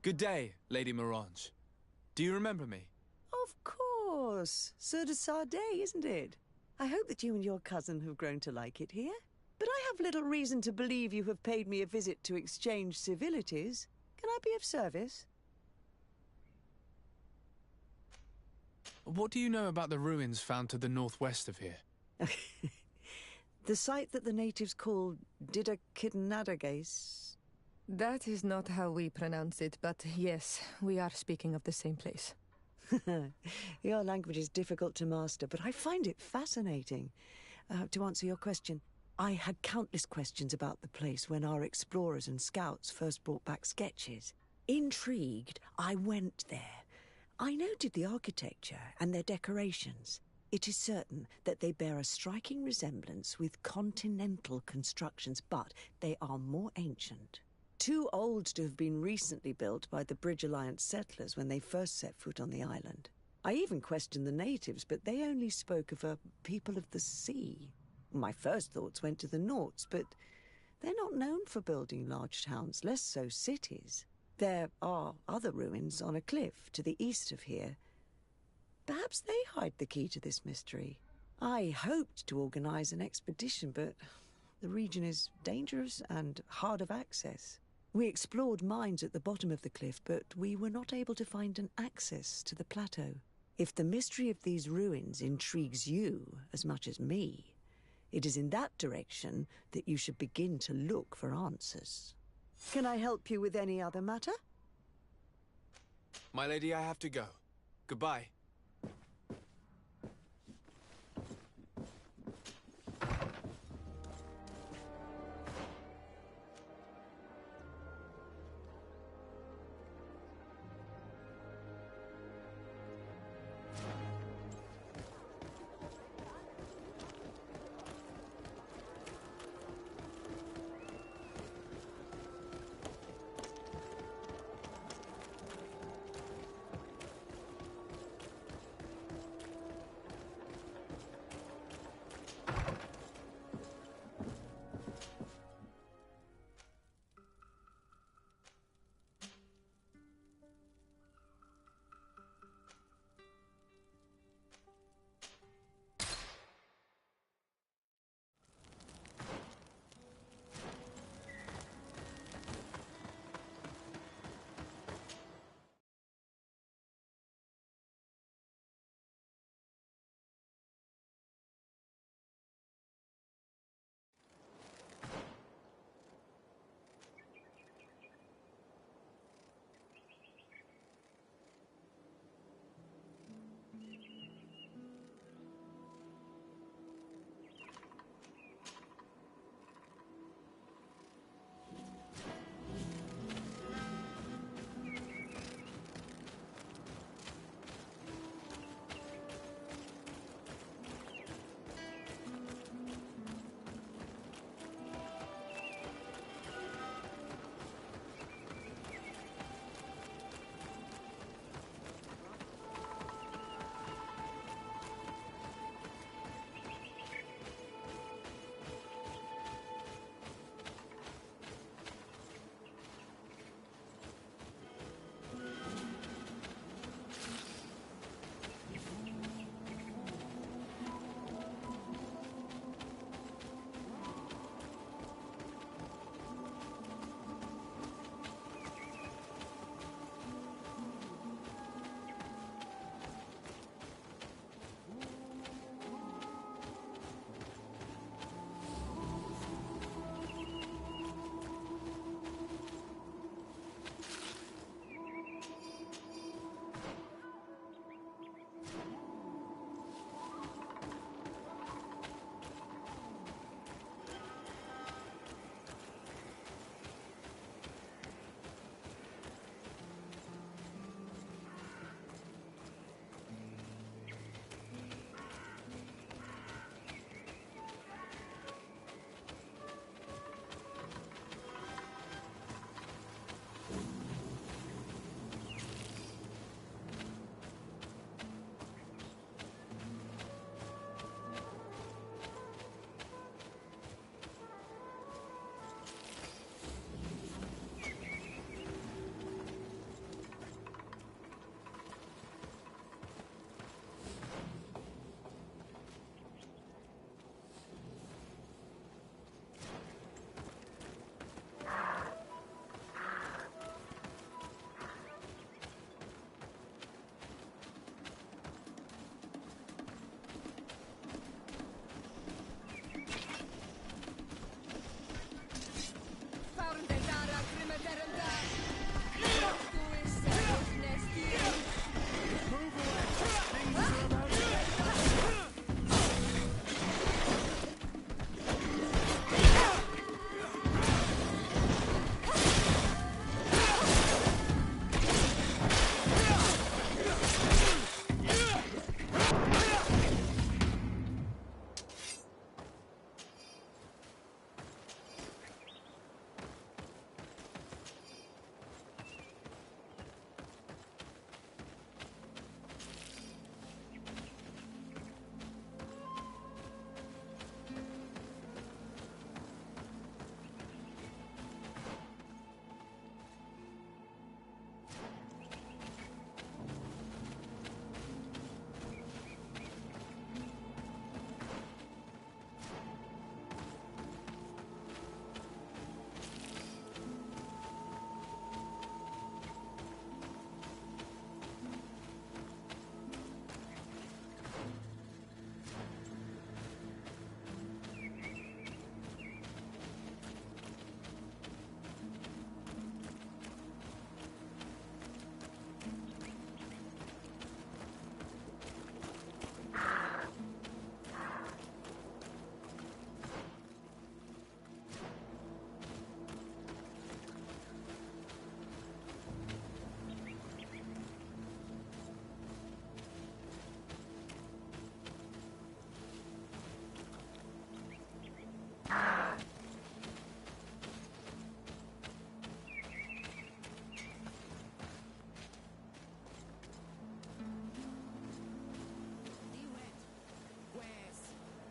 S2: Good day, Lady Morange. Do you remember me?
S3: Of course. Sir de Sardet, isn't it? I hope that you and your cousin have grown to like it here. But I have little reason to believe you have paid me a visit to exchange civilities. Can I be of service?
S2: What do you know about the ruins found to the northwest of here?
S3: The site that the natives call Didakidnadagais.
S4: That is not how we pronounce it, but yes, we are speaking of the same place.
S3: Your language is difficult to master, but I find it fascinating. To answer your question, I had countless questions about the place when our explorers and scouts first brought back sketches. Intrigued, I went there. I noted the architecture and their decorations. It is certain that they bear a striking resemblance with continental constructions, but they are more ancient. Too old to have been recently built by the Bridge Alliance settlers when they first set foot on the island. I even questioned the natives, but they only spoke of a people of the sea. My first thoughts went to the Nauts, but they're not known for building large towns, less so cities. There are other ruins on a cliff to the east of here. Perhaps they hide the key to this mystery. I hoped to organize an expedition, but the region is dangerous and hard of access. We explored mines at the bottom of the cliff, but we were not able to find an access to the plateau. If the mystery of these ruins intrigues you as much as me, it is in that direction that you should begin to look for answers. Can I help you with any other matter?
S2: My lady, I have to go. Goodbye.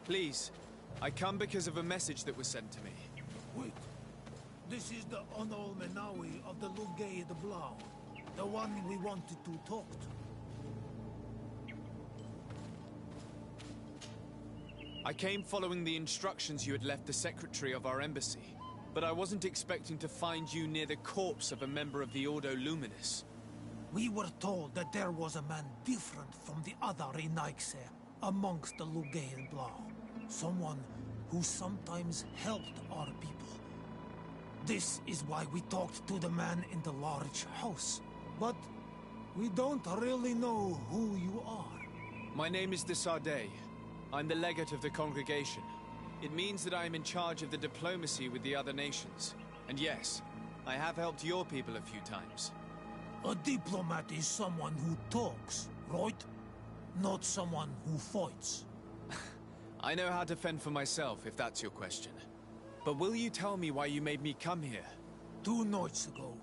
S7: Please, I come because of a message that was sent to me.
S15: Wait. This is the Onol Menawi of the Lugay de Blau. The one we wanted to talk to.
S7: I came following the instructions you had left the secretary of our embassy, but I wasn't expecting to find you near the corpse of a member of the Ordo Luminis.
S15: We were told that there was a man different from the other Renaigse amongst the Lugay de Blau. Someone who sometimes helped our people. This is why we talked to the man in the large house. But we don't really know who you are.
S7: My name is de Sardet. I'm the legate of the congregation. It means that I am in charge of the diplomacy with the other nations. And yes, I have helped your people a few times.
S15: A diplomat is someone who talks, right? Not someone who fights.
S7: I know how to fend for myself, if that's your question. But will you tell me why you made me come here?
S15: 2 nights ago,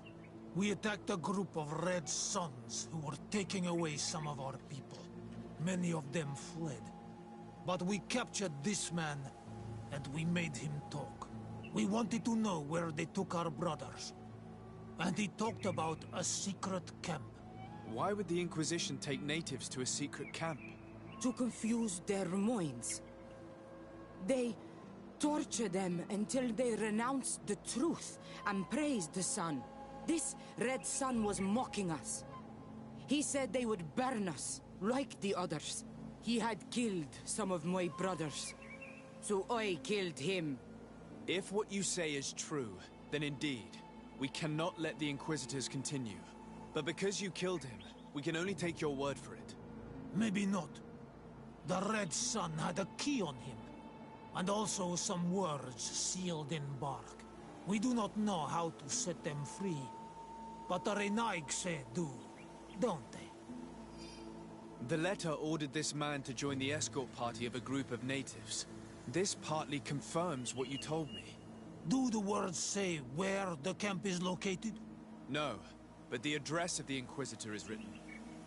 S15: we attacked a group of Red Suns who were taking away some of our people. Many of them fled. But we captured this man, and we made him talk. We wanted to know where they took our brothers. And he talked about a secret camp.
S7: Why would the Inquisition take natives to a secret camp?
S8: To confuse their minds. They torture them until they renounce the truth and praise the sun. This Red Sun was mocking us. He said they would burn us, like the others. He had killed some of my brothers, so I killed him.
S7: If what you say is true, then indeed, we cannot let the Inquisitors continue. But because you killed him, we can only take your word for it.
S15: Maybe not. The Red Sun had a key on him, and also some words sealed in bark. We do not know how to set them free, but the Renaigse do, don't they?
S7: The letter ordered this man to join the escort party of a group of natives. This partly confirms what you told me.
S15: Do the words say where the camp is located?
S7: No, but the address of the Inquisitor is written.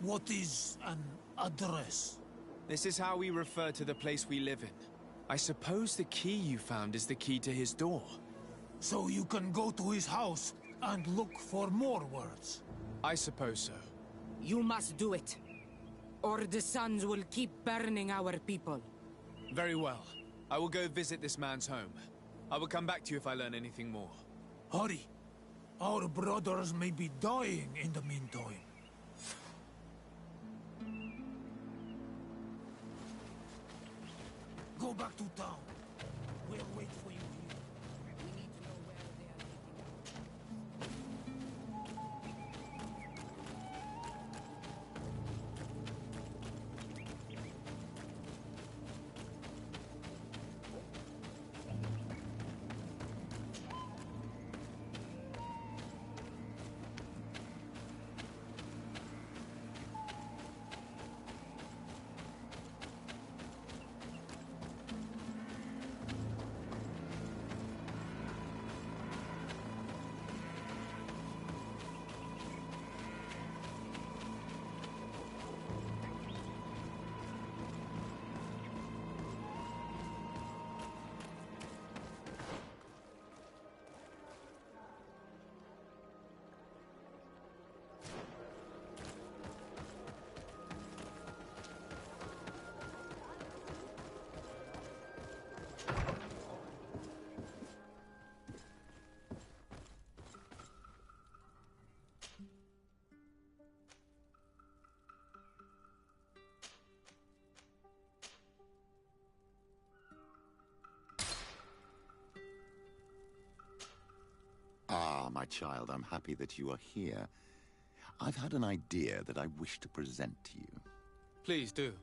S15: What is an address?
S7: This is how we refer to the place we live in. I suppose the key you found is the key to his door.
S15: So you can go to his house and look for more words?
S7: I suppose so.
S8: You must do it, or the suns will keep burning our people.
S7: Very well. I will go visit this man's home. I will come back to you if I learn anything more.
S15: Hurry. Our brothers may be dying in the meantime. Go back to town. We'll wait for you here.
S8: We need to know where they are taking us.
S1: Ah, my child, I'm happy that you are here. I've had an idea that I wish to present to you.
S2: Please do.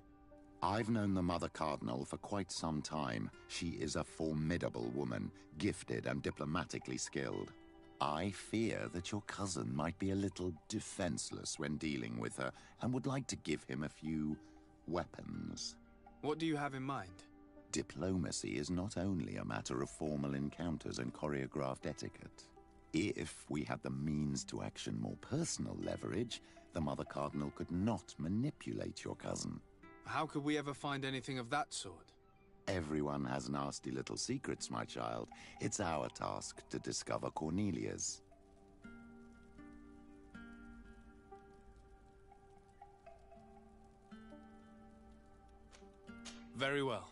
S1: I've known the Mother Cardinal for quite some time. She is a formidable woman, gifted and diplomatically skilled. I fear that your cousin might be a little defenseless when dealing with her, and would like to give him a few weapons.
S2: What do you have in mind?
S1: Diplomacy is not only a matter of formal encounters and choreographed etiquette. If we had the means to action more personal leverage, the Mother Cardinal could not manipulate your cousin.
S2: How could we ever find anything of that sort?
S1: Everyone has nasty little secrets, my child. It's our task to discover Cornelia's.
S2: Very well.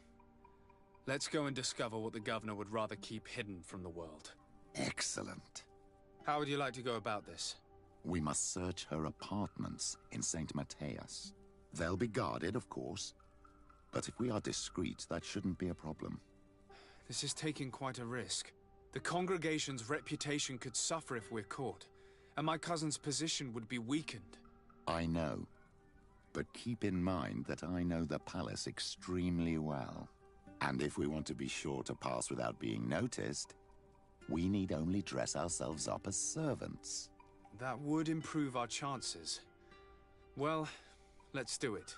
S2: Let's go and discover what the governor would rather keep hidden from the world.
S1: Excellent.
S2: How would you like to go about this?
S1: We must search her apartments in St. Matthias. They'll be guarded, of course. But if we are discreet, that shouldn't be a problem.
S2: This is taking quite a risk. The congregation's reputation could suffer if we're caught, and my cousin's position would be weakened.
S1: I know. But keep in mind that I know the palace extremely well. And if we want to be sure to pass without being noticed, we need only dress ourselves up as servants.
S2: That would improve our chances. Well, let's do it.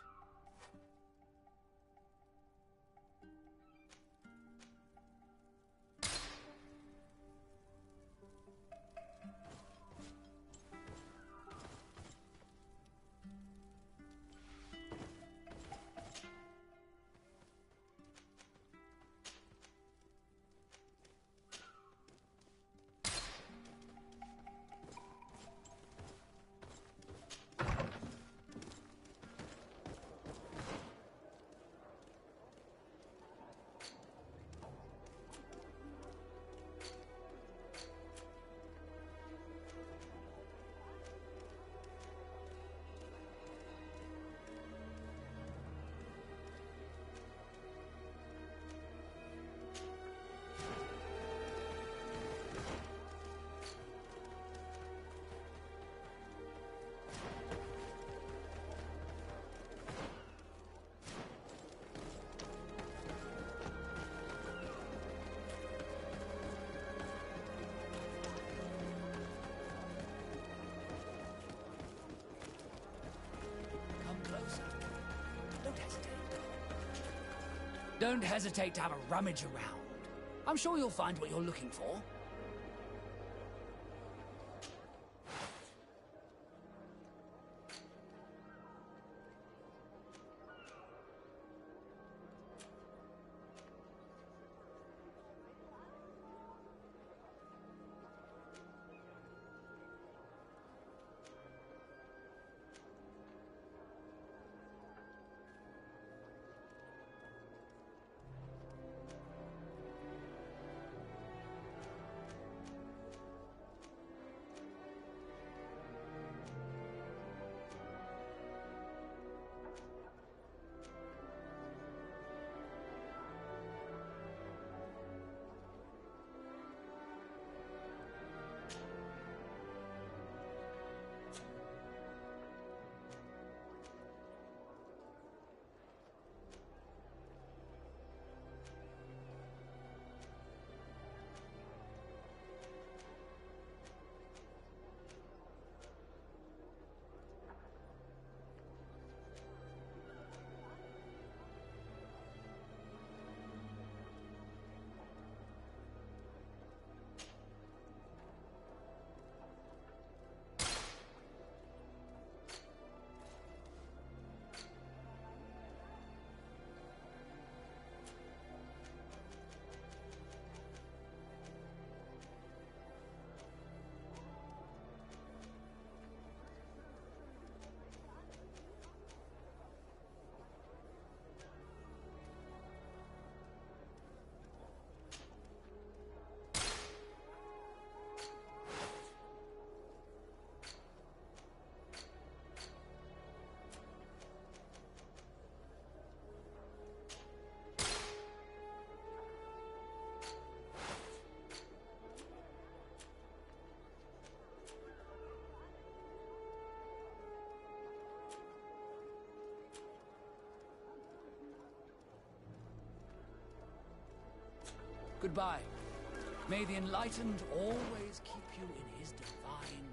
S19: Don't hesitate to have a rummage around. I'm sure you'll find what you're looking for. Goodbye. May the Enlightened always keep you in his divine